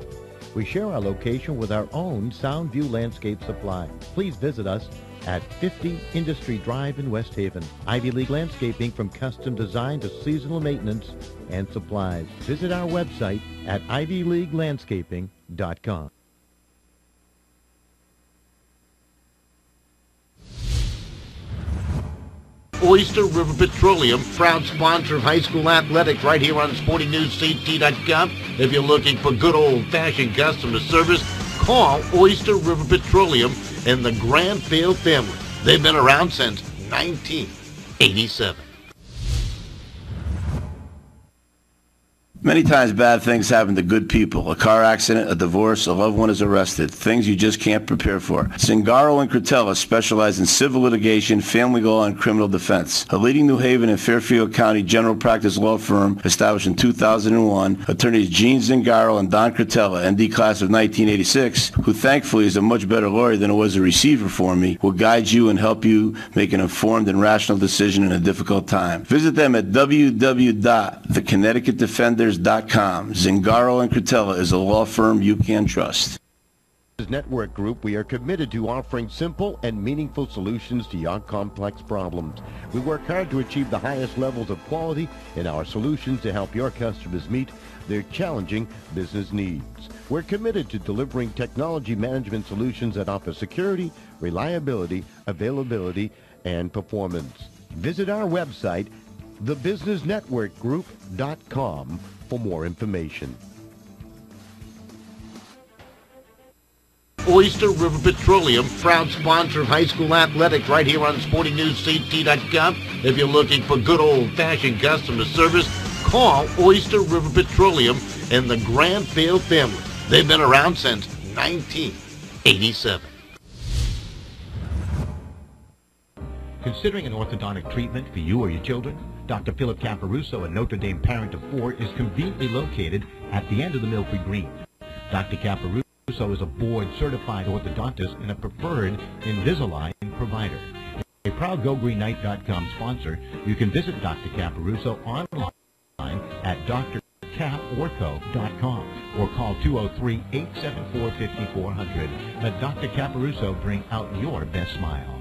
Speaker 4: We share our location with our own Soundview Landscape Supply. Please visit us at 50 Industry Drive in West Haven. Ivy League Landscaping, from custom design to seasonal maintenance and supplies. Visit our website at ivyleaguelandscaping.com.
Speaker 1: Oyster River Petroleum, proud sponsor of high school athletics right here on SportingNewsCT.com. If you're looking for good old-fashioned customer service, call Oyster River Petroleum and the Granville family. They've been around since 1987.
Speaker 5: Many times bad things happen to good people. A car accident, a divorce, a loved one is arrested. Things you just can't prepare for. Zingaro and Cretella specialize in civil litigation, family law, and criminal defense. A leading New Haven and Fairfield County general practice law firm established in 2001, attorneys Gene Zingaro and Don Cretella, ND class of 1986, who thankfully is a much better lawyer than it was a receiver for me, will guide you and help you make an informed and rational decision in a difficult time. Visit them at www.theconnecticutdefenders.com. Zingaro and Cretella is a law firm you can trust.
Speaker 4: Network Group, we are committed to offering simple and meaningful solutions to your complex problems. We work hard to achieve the highest levels of quality in our solutions to help your customers meet their challenging business needs. We're committed to delivering technology management solutions that offer security, reliability, availability, and performance. Visit our website, thebusinessnetworkgroup.com, for more information.
Speaker 1: Oyster River Petroleum, proud sponsor of high school athletics right here on SportingNewsCT.com. If you're looking for good old-fashioned customer service, call Oyster River Petroleum and the Granville family. They've been around since 1987.
Speaker 4: Considering an orthodontic treatment for you or your children? Dr. Philip Caparuso, a Notre Dame parent of 4, is conveniently located at the end of the Milford Green. Dr. Caparuso is a board-certified orthodontist and a preferred Invisalign provider. A proud GoGreenKnight.com sponsor, you can visit Dr. Caparuso online at drcaportho.com or call 203-874-5400. Let Dr. Caparuso bring out your best smile.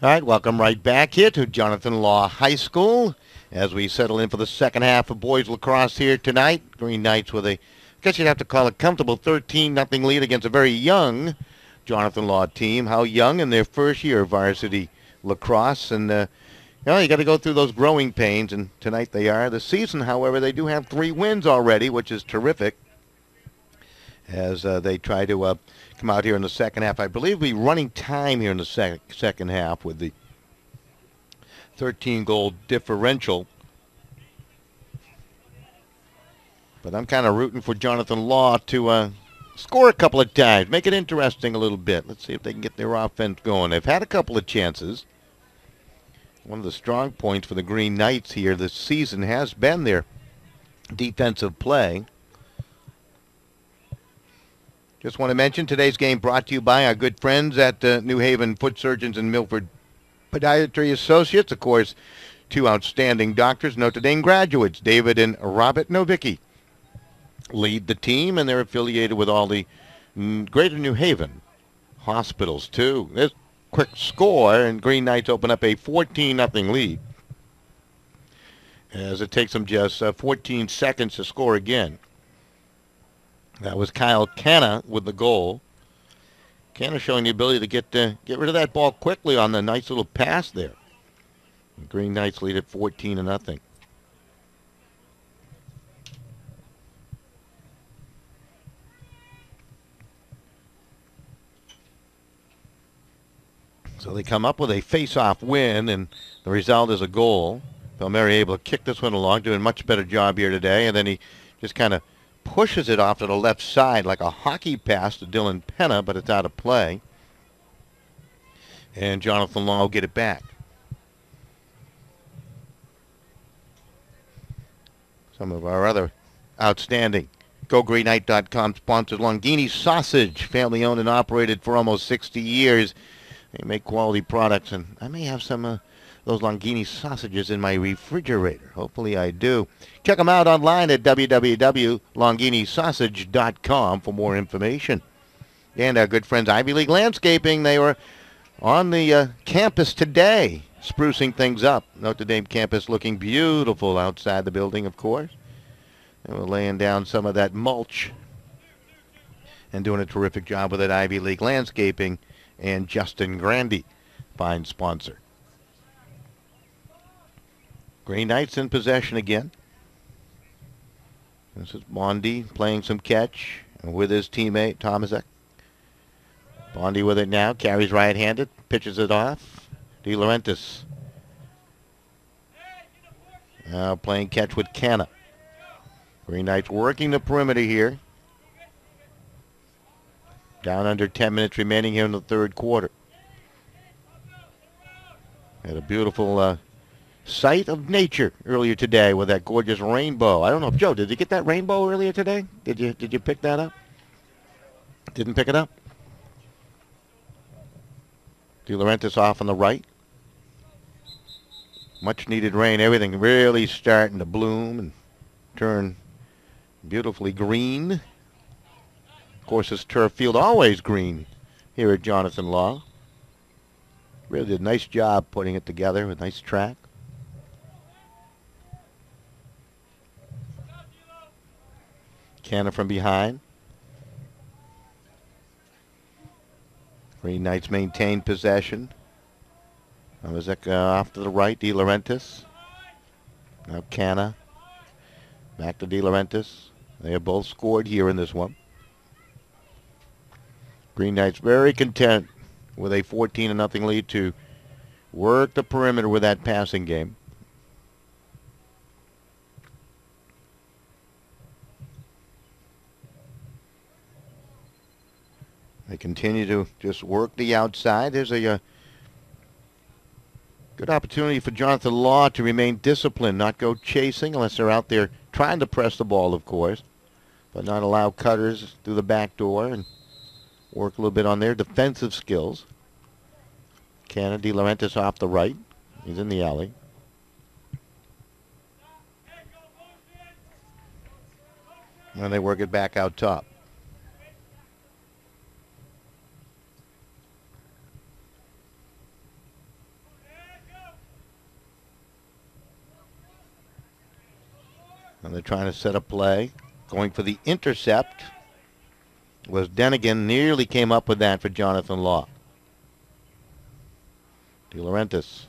Speaker 1: All right, welcome right back here to Jonathan Law High School as we settle in for the second half of boys lacrosse here tonight. Green Knights with a, I guess you'd have to call it, comfortable 13-0 lead against a very young Jonathan Law team. How young in their first year of varsity lacrosse. And, you got to go through those growing pains, and tonight they are. The season, however, they do have 3 wins already, which is terrific. as they try to come out here in the second half. I believe we're running time here in the second half with the 13-goal differential. But I'm kind of rooting for Jonathan Law to score a couple of times, make it interesting a little bit. Let's see if they can get their offense going. They've had a couple of chances. One of the strong points for the Green Knights here this season has been their defensive play. Just want to mention today's game brought to you by our good friends at New Haven Foot Surgeons and Milford Podiatry Associates. Of course, two outstanding doctors, Notre Dame graduates, David and Robert Novicki, lead the team, and they're affiliated with all the greater New Haven hospitals, too. There's a quick score, and Green Knights open up a 14-0 lead, as it takes them just 14 seconds to score again. That was Kyle Canna with the goal. Canna showing the ability to get rid of that ball quickly on the nice little pass there. The Green Knights lead at 14-0. So they come up with a face-off win, and the result is a goal. Palmieri able to kick this one along, doing a much better job here today, and then he just kind of pushes it off to the left side like a hockey pass to Dylan Penna, but it's out of play. And Jonathan Law will get it back. Some of our other outstanding GoGreenKnight.com sponsored Longini Sausage, family owned and operated for almost 60 years. They make quality products, and I may have some of those Longini sausages in my refrigerator. Hopefully I do. Check them out online at www.longinisausage.com for more information. And our good friends Ivy League Landscaping, they were on the campus today, sprucing things up. Notre Dame campus looking beautiful outside the building, of course. They were laying down some of that mulch and doing a terrific job with it. Ivy League Landscaping and Justin Grandy, fine sponsor. Green Knights in possession again. This is Bondi playing some catch with his teammate Tomasek. Bondi with it now, carries right-handed, pitches it off. De Laurentiis now playing catch with Canna. Green Knights working the perimeter here. Down under 10 minutes remaining here in the third quarter. Had a beautiful sight of nature earlier today with that gorgeous rainbow. I don't know if Joe, did you get that rainbow earlier today? Did you pick that up? Didn't pick it up? De Laurentiis off on the right. Much needed rain. Everything really starting to bloom and turn beautifully green. Of course, this turf field always green here at Jonathan Law. Really did a nice job putting it together with a nice track. Canna from behind. Green Knights maintain possession. Tomasek off to the right, De Laurentiis. Now Canna. Back to De Laurentiis. They have both scored here in this one. Green Knights very content with a 14-0 lead to work the perimeter with that passing game. They continue to just work the outside. There's a good opportunity for Jonathan Law to remain disciplined, not go chasing unless they're out there trying to press the ball, of course, but not allow cutters through the back door and work a little bit on their defensive skills. Canna, De Laurentiis off the right. He's in the alley. And they work it back out top. And they're trying to set a play. Going for the intercept was Denigan. Nearly came up with that for Jonathan Law. De Laurentiis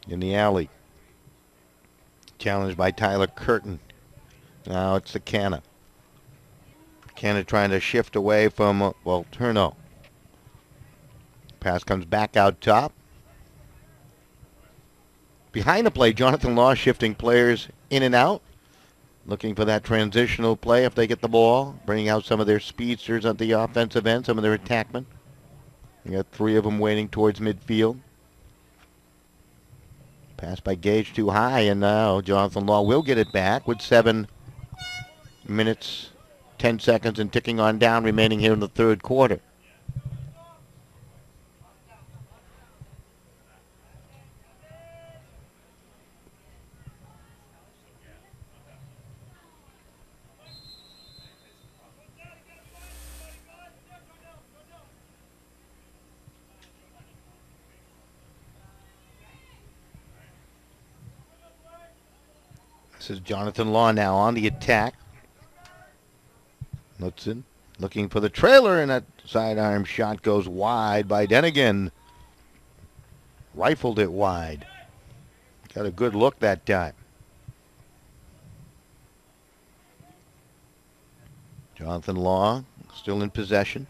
Speaker 1: in the alley. Challenged by Tyler Curtin. Now it's the Canna. Canna trying to shift away from, Turno. Pass comes back out top. Behind the play, Jonathan Law shifting players in and out. Looking for that transitional play if they get the ball. Bringing out some of their speedsters at the offensive end, some of their attackmen. You got 3 of them waiting towards midfield. Pass by Gage too high, and now Jonathan Law will get it back with 7 minutes, 10 seconds, and ticking on down remaining here in the third quarter. This is Jonathan Law now on the attack. Lutzen looking for the trailer, and that sidearm shot goes wide by Denigan. Rifled it wide. Got a good look that time. Jonathan Law still in possession.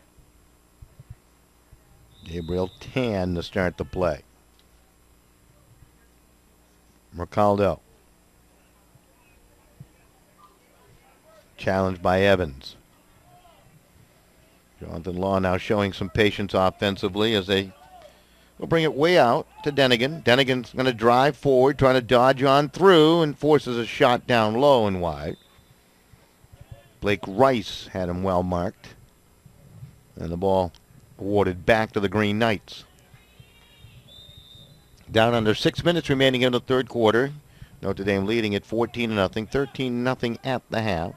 Speaker 1: Gabriel Tan to start the play. Mercaldo. Challenged by Evans. Jonathan Law now showing some patience offensively as they will bring it way out to Denigan. Denigan's going to drive forward, trying to dodge on through, and forces a shot down low and wide. Blake Rice had him well marked. And the ball awarded back to the Green Knights. Down under 6 minutes remaining in the third quarter. Notre Dame leading at 14-0, 13-0 at the half.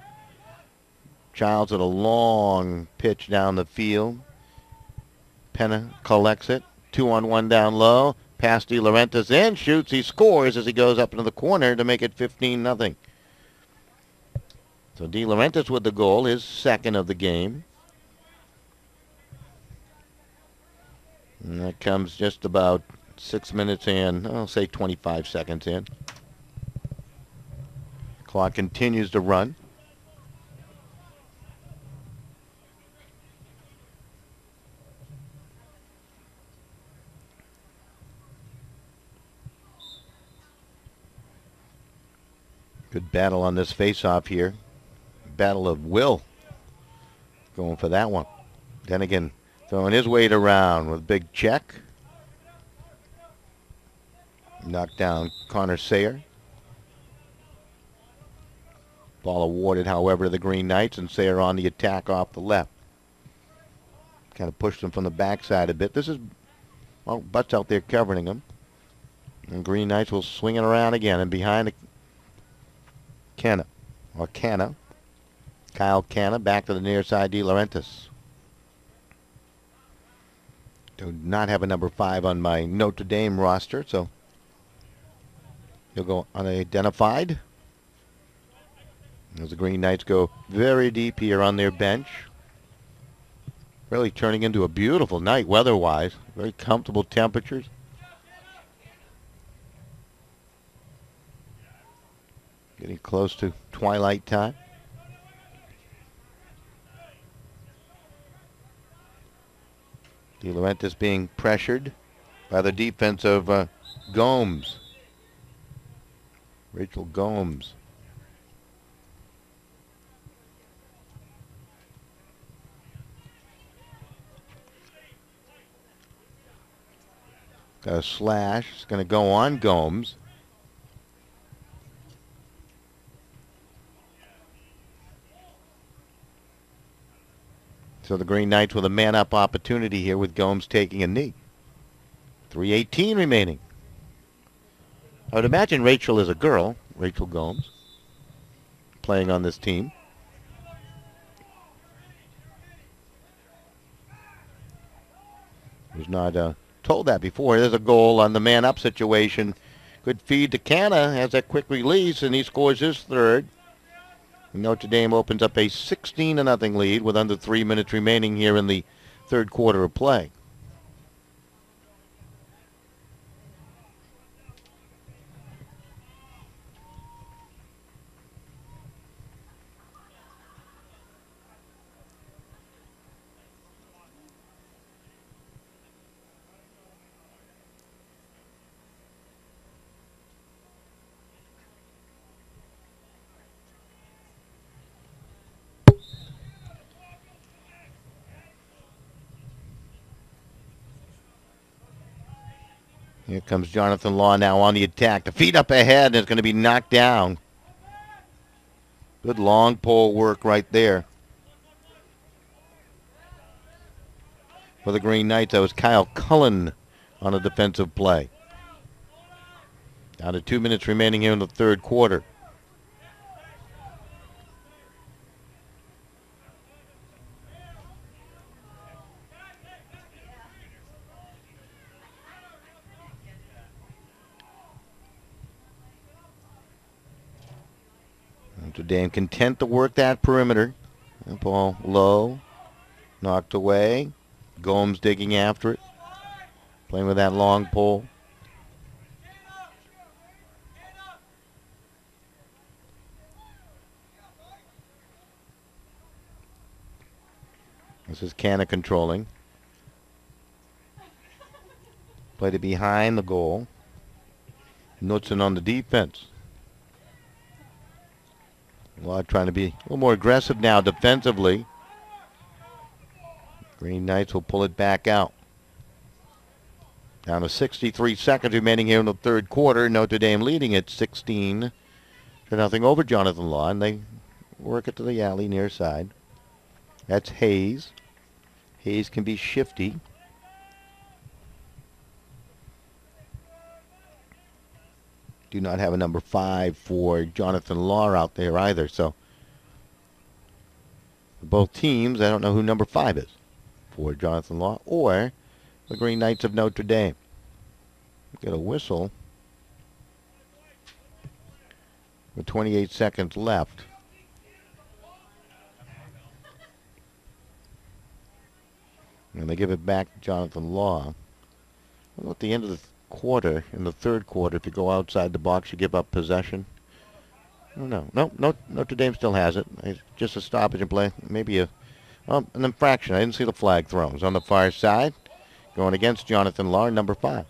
Speaker 1: Childs at a long pitch down the field. Penna collects it. 2-on-1 down low. Pass De Laurentiis in. Shoots. He scores as he goes up into the corner to make it 15-0. So De Laurentiis with the goal, his second of the game. And that comes just about 6 minutes in. I'll say 25 seconds in. Clock continues to run. Good battle on this face-off here. Battle of will. Going for that one. Then again, throwing his weight around with a big check. Knocked down Connor Sayer. Ball awarded, however, to the Green Knights, and Sayer on the attack off the left. Kind of pushed them from the backside a bit. This is, Butts out there covering him. And Green Knights will swing it around again, and behind the Canna. Kyle Canna back to the near side, De Laurentiis. Do not have a number 5 on my Notre Dame roster, so he'll go unidentified. As the Green Knights go very deep here on their bench. Really turning into a beautiful night weather-wise. Very comfortable temperatures. Getting close to twilight time. De Laurentiis being pressured by the defense of Gomes. Rachel Gomes. Got a slash. It's going to go on Gomes. So the Green Knights with a man-up opportunity here with Gomes taking a knee. 3:18 remaining. I would imagine Rachel is a girl, Rachel Gomes, playing on this team. Was not told that before. There's a goal on the man-up situation. Good feed to Canna, has that quick release, and he scores his third. Notre Dame opens up a 16-0 lead with under 3 minutes remaining here in the third quarter of play. Here comes Jonathan Law now on the attack. The feet up ahead, and it's going to be knocked down. Good long pole work right there. For the Green Knights, that was Kyle Cullen on a defensive play. Down to 2 minutes remaining here in the third quarter. Notre Dame content to work that perimeter. The ball low, knocked away. Gomes digging after it, playing with that long pole. This is Canna controlling. Played it behind the goal. Knudsen on the defense. Law trying to be a little more aggressive now defensively. Green Knights will pull it back out. Down to 63 seconds remaining here in the third quarter. Notre Dame leading at 16-0 over Jonathan Law, and they work it to the alley near side. That's Hayes. Hayes can be shifty. Do not have a number 5 for Jonathan Law out there either, so both teams, I don't know who number 5 is for Jonathan Law or the Green Knights of Notre Dame. Get a whistle with 28 seconds left. And they give it back to Jonathan Law. Well, at the end of the quarter, in the third quarter, if you go outside the box, you give up possession. I don't know. No, Notre Dame still has it. It's just a stoppage and play. Maybe an infraction. I didn't see the flag thrown. It's on the far side, going against Jonathan Law, number 5.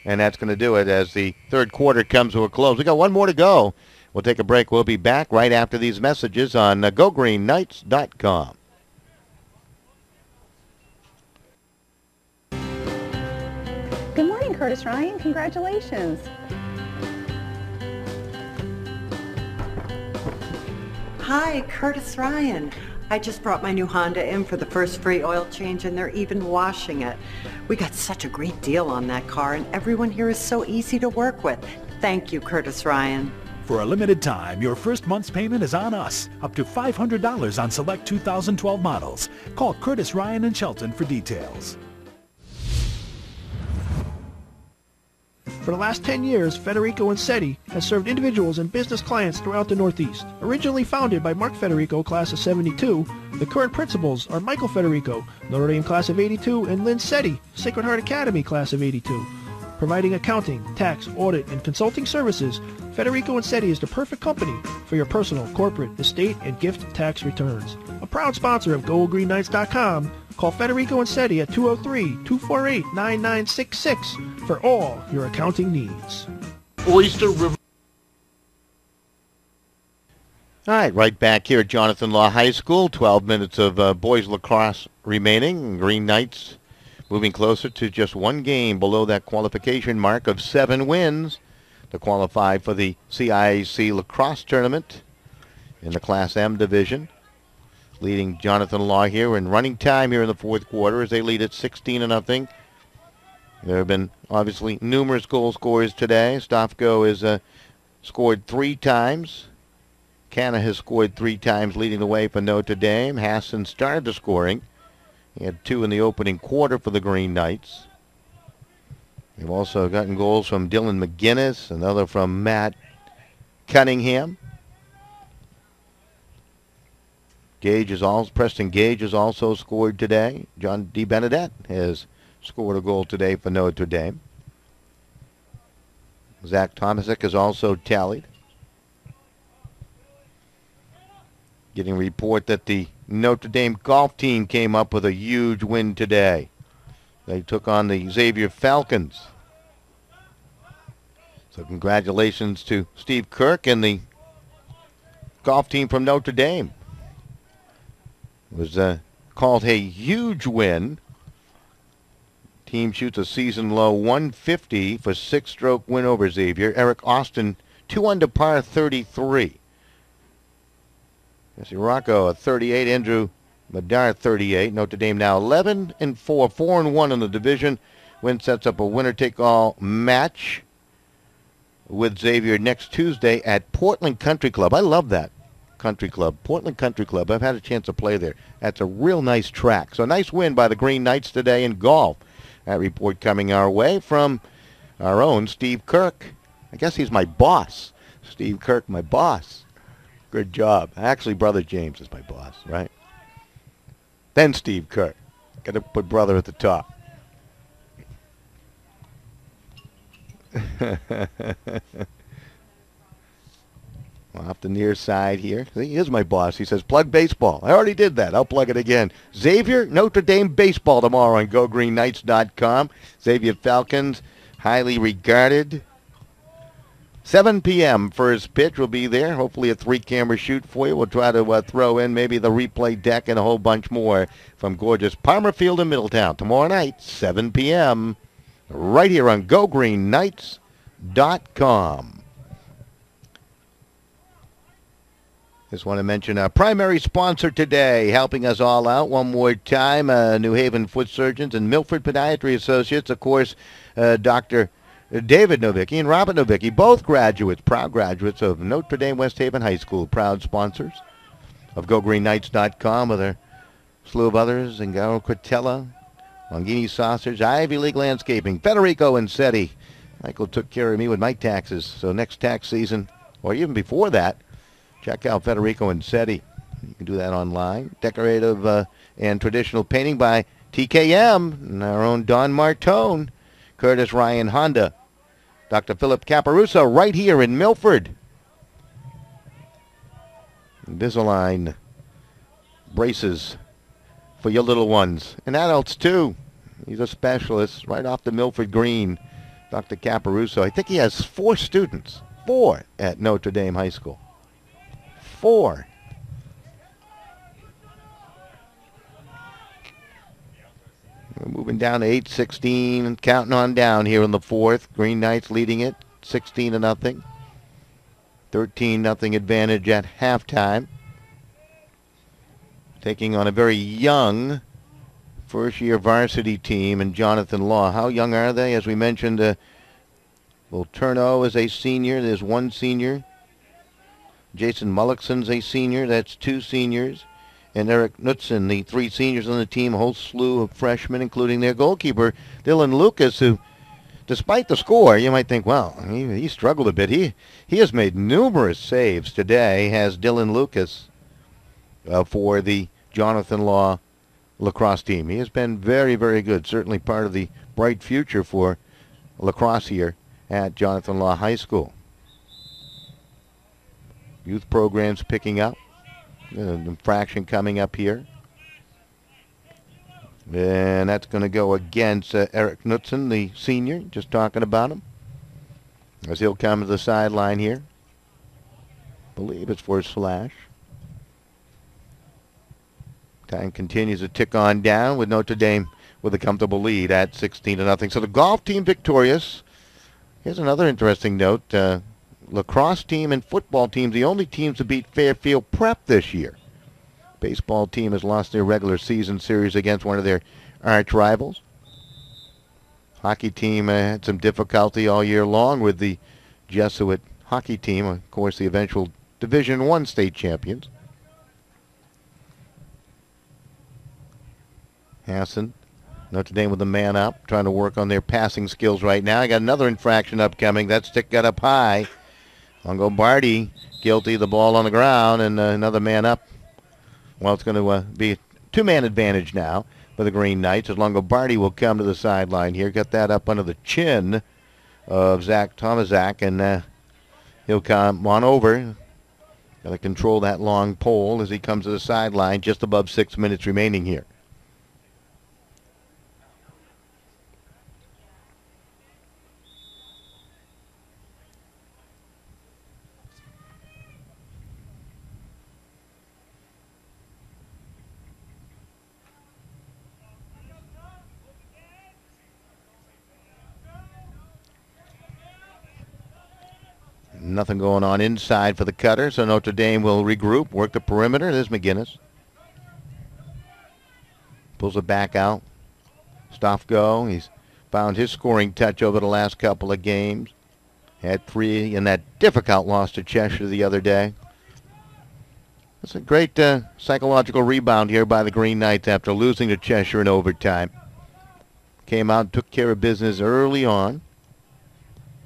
Speaker 1: And that's going to do it as the third quarter comes to a close. We got one more to go. We'll take a break. We'll be back right after these messages on GoGreenKnights.com.
Speaker 6: Good morning, Curtis Ryan. Congratulations.
Speaker 7: Hi, Curtis Ryan. I just brought my new Honda in for the first free oil change, and they're even washing it. We got such a great deal on that car, and everyone here is so easy to work with. Thank you, Curtis Ryan.
Speaker 8: For a limited time, your first month's payment is on us. Up to $500 on select 2012 models. Call Curtis Ryan and Shelton for details.
Speaker 3: For the last 10 years, Federico and SETI has served individuals and business clients throughout the Northeast. Originally founded by Mark Federico, class of 72, the current principals are Michael Federico, Notre Dame class of 82, and Lynn SETI, Sacred Heart Academy class of 82. Providing accounting, tax, audit, and consulting services, Federico and SETI is the perfect company for your personal, corporate, estate, and gift tax returns. A proud sponsor of GoGreenKnights.com, call Federico and SETI at 203-248-9966 for all your accounting needs.
Speaker 1: Oyster River. All right back here at Jonathan Law High School. 12 minutes of boys lacrosse remaining. Green Knights moving closer to just one game below that qualification mark of 7 wins to qualify for the CIAC lacrosse tournament in the Class M division. Leading Jonathan Law here in running time here in the fourth quarter as they lead at 16-0. There have been obviously numerous goal scorers today. Stofko has scored 3 times. Canna has scored 3 times, leading the way for Notre Dame. Hassan started the scoring. He had 2 in the opening quarter for the Green Knights. They've also gotten goals from Dylan McGinnis, another from Matt Cunningham. Preston Gage has also scored today. John D. Benedette has scored a goal today for Notre Dame. Zach Tomasic has also tallied. Getting a report that the Notre Dame golf team came up with a huge win today. They took on the Xavier Falcons. So congratulations to Steve Kirk and the golf team from Notre Dame. It was called a huge win Team shoots a season-low 150 for 6-stroke win over Xavier. Eric Austin, 2 under par 33. Jesse Rocco, a 38. Andrew Madar, 38. Notre Dame now 11-4, 4-1 in the division. Win sets up a winner-take-all match with Xavier next Tuesday at Portland Country Club. I love that country club, Portland Country Club. I've had a chance to play there. That's a real nice track. So a nice win by the Green Knights today in golf. That report coming our way from our own Steve Kirk. I guess he's my boss. Steve Kirk, my boss. Good job. Actually, Brother James is my boss, right? Then Steve Kirk. Got to put brother at the top. Off the near side here. He is my boss. He says, plug baseball. I already did that. I'll plug it again. Xavier, Notre Dame baseball tomorrow on GoGreenKnights.com. Xavier Falcons, highly regarded. 7 p.m. first pitch will be there. Hopefully a 3-camera shoot for you. We'll try to throw in maybe the replay deck and a whole bunch more from gorgeous Palmer Field in Middletown. Tomorrow night, 7 p.m. right here on GoGreenKnights.com. Just want to mention our primary sponsor today, helping us all out one more time, New Haven Foot Surgeons and Milford Podiatry Associates. Of course, Dr. David Novicki and Robert Novicki, both graduates, proud graduates of Notre Dame West Haven High School, proud sponsors of GoGreenKnights.com, with a slew of others, Zingaro Cortella, Longini Sausage, Ivy League Landscaping, Federico Insetti. Michael took care of me with my taxes, so next tax season, or even before that, check out Federico Insetti. You can do that online. Decorative and traditional painting by TKM and our own Don Martone. Curtis Ryan Honda. Dr. Philip Caparuso right here in Milford. Invisalign braces for your little ones. And adults too. He's a specialist right off the Milford Green. Dr. Caparuso. I think he has 4 students. 4 at Notre Dame High School. 4. We're moving down to 8-16 and counting on down here in the 4th. Green Knights leading it 16-0. 13-0 advantage at halftime. Taking on a very young first-year varsity team and Jonathan Law. How young are they? As we mentioned, well, Turno is a senior. There's 1 senior. Jason Mullickson's a senior. That's 2 seniors. And Eric Knutson, the 3 seniors on the team, a whole slew of freshmen, including their goalkeeper, Dylan Lucas, who, despite the score, you might think, well, he struggled a bit. He has made numerous saves today, has Dylan Lucas, for the Jonathan Law lacrosse team. He has been very, very good, certainly part of the bright future for lacrosse here at Jonathan Law High School. Youth programs picking up. An infraction coming up here. And that's going to go against Eric Knutson, the senior, just talking about him. As he'll come to the sideline here. I believe it's for a slash. Time continues to tick on down with Notre Dame with a comfortable lead at 16-0. So the golf team victorious. Here's another interesting note. Lacrosse team and football teams, the only teams to beat Fairfield Prep this year. Baseball team has lost their regular season series against one of their arch rivals. Hockey team had some difficulty all year long with the Jesuit hockey team, of course the eventual Division I state champions. Hassan, Notre Dame with the man up, trying to work on their passing skills right now. I got another infraction upcoming. That stick got up high. Longobardi guilty, the ball on the ground, and another man up. Well, it's going to be a 2-man advantage now for the Green Knights as Longobardi will come to the sideline here. Got that up under the chin of Zach Tomaszak, and he'll come on over. Got to control that long pole as he comes to the sideline, just above 6 minutes remaining here. Nothing going on inside for the cutter, so Notre Dame will regroup, work the perimeter. There's McGinnis. Pulls it back out. Stoffgo, he's found his scoring touch over the last couple of games. Had 3 in that difficult loss to Cheshire the other day. It's a great psychological rebound here by the Green Knights after losing to Cheshire in overtime. Came out and took care of business early on.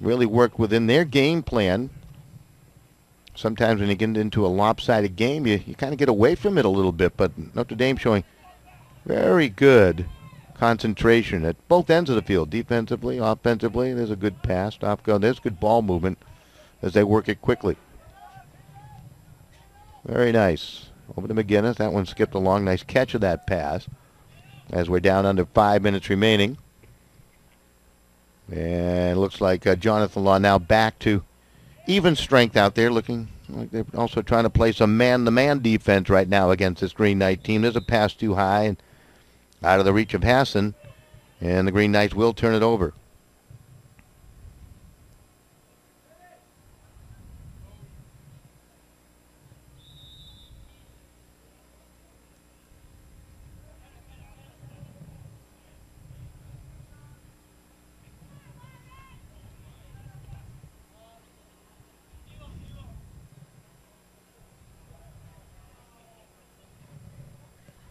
Speaker 1: Really worked within their game plan. Sometimes when you get into a lopsided game, you kind of get away from it a little bit, but Notre Dame showing very good concentration at both ends of the field, defensively, offensively. There's a good pass, stop go. There's good ball movement as they work it quickly. Very nice. Over to McGinnis. That one skipped along. Nice catch of that pass as we're down under 5 minutes remaining. And it looks like Jonathan Law now back to even strength out there, looking like they're also trying to play some man-to-man defense right now against this Green Knight team. There's a pass too high and out of the reach of Hassan, and the Green Knights will turn it over.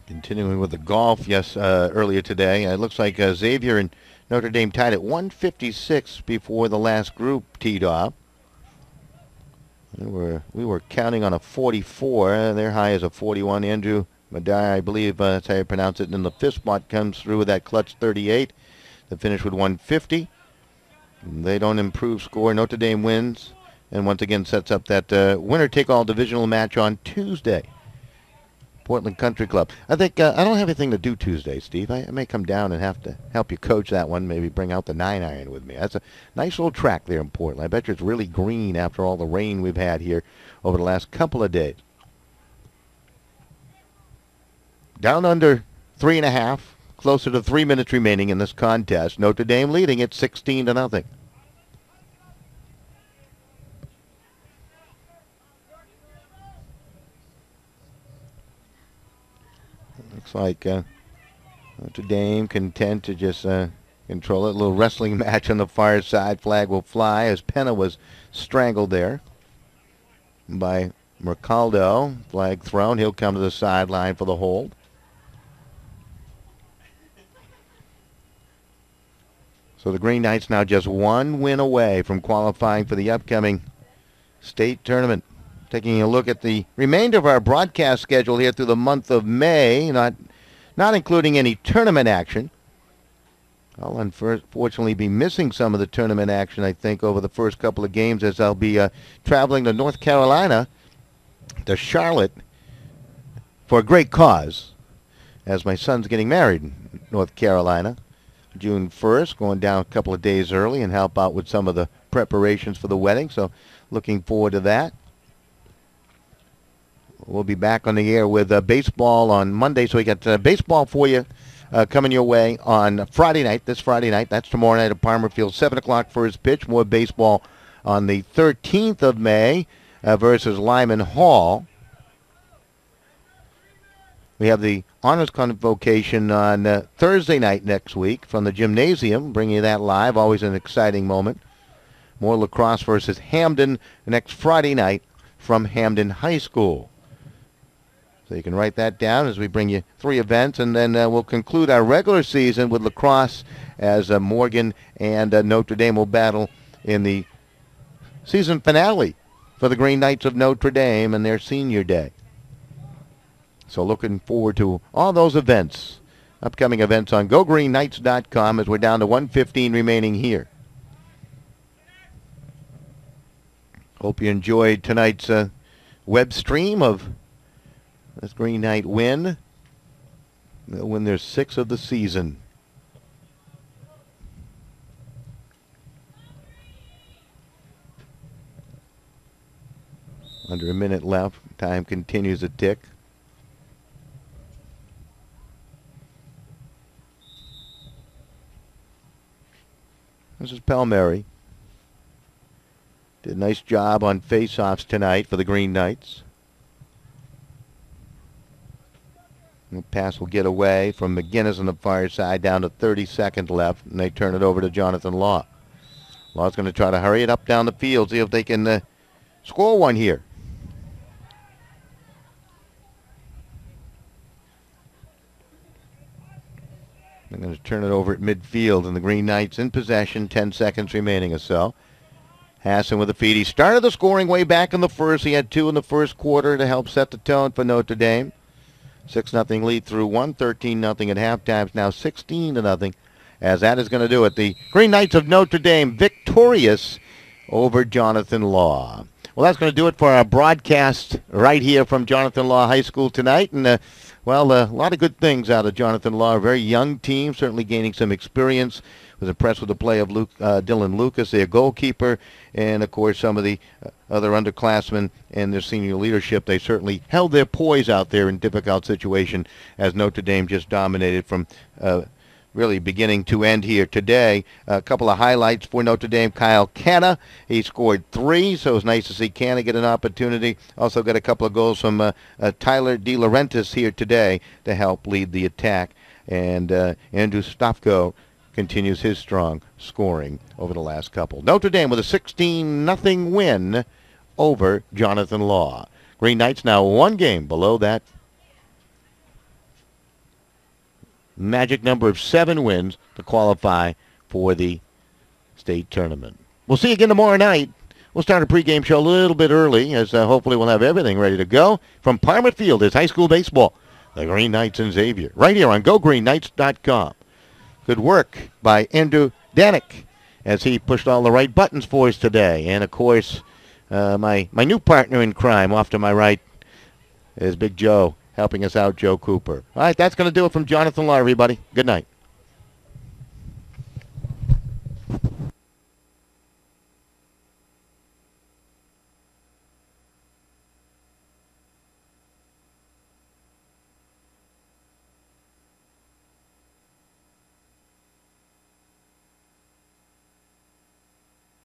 Speaker 1: Continuing with the golf, earlier today. It looks like Xavier and Notre Dame tied at 156 before the last group teed off. We were counting on a 44. Their high is a 41. Andrew Madai, I believe that's how you pronounce it. And then the fifth spot comes through with that clutch 38. The finish with 150. They don't improve score. Notre Dame wins and once again sets up that winner-take-all divisional match on Tuesday. Portland Country Club. I think I don't have anything to do Tuesday, Steve. I may come down and have to help you coach that one, maybe bring out the 9-iron with me. That's a nice little track there in Portland. I bet you it's really green after all the rain we've had here over the last couple of days. Down under 3.5, closer to 3 minutes remaining in this contest. Notre Dame leading it 16-0. Looks like Notre Dame content to just control it. A little wrestling match on the far side. Flag will fly as Penna was strangled there by Mercaldo. Flag thrown. He'll come to the sideline for the hold. So the Green Knights now just one win away from qualifying for the upcoming state tournament. Taking a look at the remainder of our broadcast schedule here through the month of May, not including any tournament action. I'll unfortunately be missing some of the tournament action, I think, over the first couple of games as I'll be traveling to North Carolina, to Charlotte, for a great cause, as my son's getting married in North Carolina. June 1st, going down a couple of days early and help out with some of the preparations for the wedding, so looking forward to that. We'll be back on the air with baseball on Monday. So we got baseball for you coming your way on Friday night, this Friday night. That's tomorrow night at Palmer Field, 7 o'clock first pitch. More baseball on the 13th of May versus Lyman Hall. We have the honors convocation on Thursday night next week from the gymnasium, bringing you that live. Always an exciting moment. More lacrosse versus Hamden next Friday night from Hamden High School. So you can write that down as we bring you 3 events, and then we'll conclude our regular season with lacrosse as Morgan and Notre Dame will battle in the season finale for the Green Knights of Notre Dame and their senior day. So looking forward to all those events, upcoming events on GoGreenKnights.com as we're down to 1:15 remaining here. Hope you enjoyed tonight's web stream of this Green Knight win. They'll win their 6th of the season. Under a minute left. Time continues to tick. This is Palmieri. Did a nice job on face-offs tonight for the Green Knights. The pass will get away from McGinnis on the far side down to 30 seconds left, and they turn it over to Jonathan Law. Law's going to try to hurry it up down the field, see if they can score one here. They're going to turn it over at midfield, and the Green Knights in possession, 10 seconds remaining or so. Hassan with a feed. He started the scoring way back in the first. He had 2 in the first quarter to help set the tone for Notre Dame. 6-0 lead through 1, 13-0 at halftime. Now 16-0, as that is going to do it. The Green Knights of Notre Dame victorious over Jonathan Law. Well, that's going to do it for our broadcast right here from Jonathan Law High School tonight. And, a lot of good things out of Jonathan Law. A very young team, certainly gaining some experience. Was impressed with the play of Dylan Lucas, their goalkeeper, and, of course, some of the other underclassmen and their senior leadership. They certainly held their poise out there in difficult situation as Notre Dame just dominated from really beginning to end here today. A couple of highlights for Notre Dame. Kyle Canna, he scored 3, so it was nice to see Canna get an opportunity. Also got a couple of goals from Tyler DeLaurentis here today to help lead the attack. And Andrew Stofko continues his strong scoring over the last couple. Notre Dame with a 16-0 win over Jonathan Law. Green Knights now 1 game below that magic number of 7 wins to qualify for the state tournament. We'll see you again tomorrow night. We'll start a pregame show a little bit early, as hopefully we'll have everything ready to go. From Parma Field, it's high school baseball. The Green Knights and Xavier, right here on GoGreenKnights.com. Good work by Andrew Danik as he pushed all the right buttons for us today. And, of course, my new partner in crime off to my right is Big Joe, helping us out, Joe Cooper. All right, that's going to do it from Jonathan Law, everybody. Good night.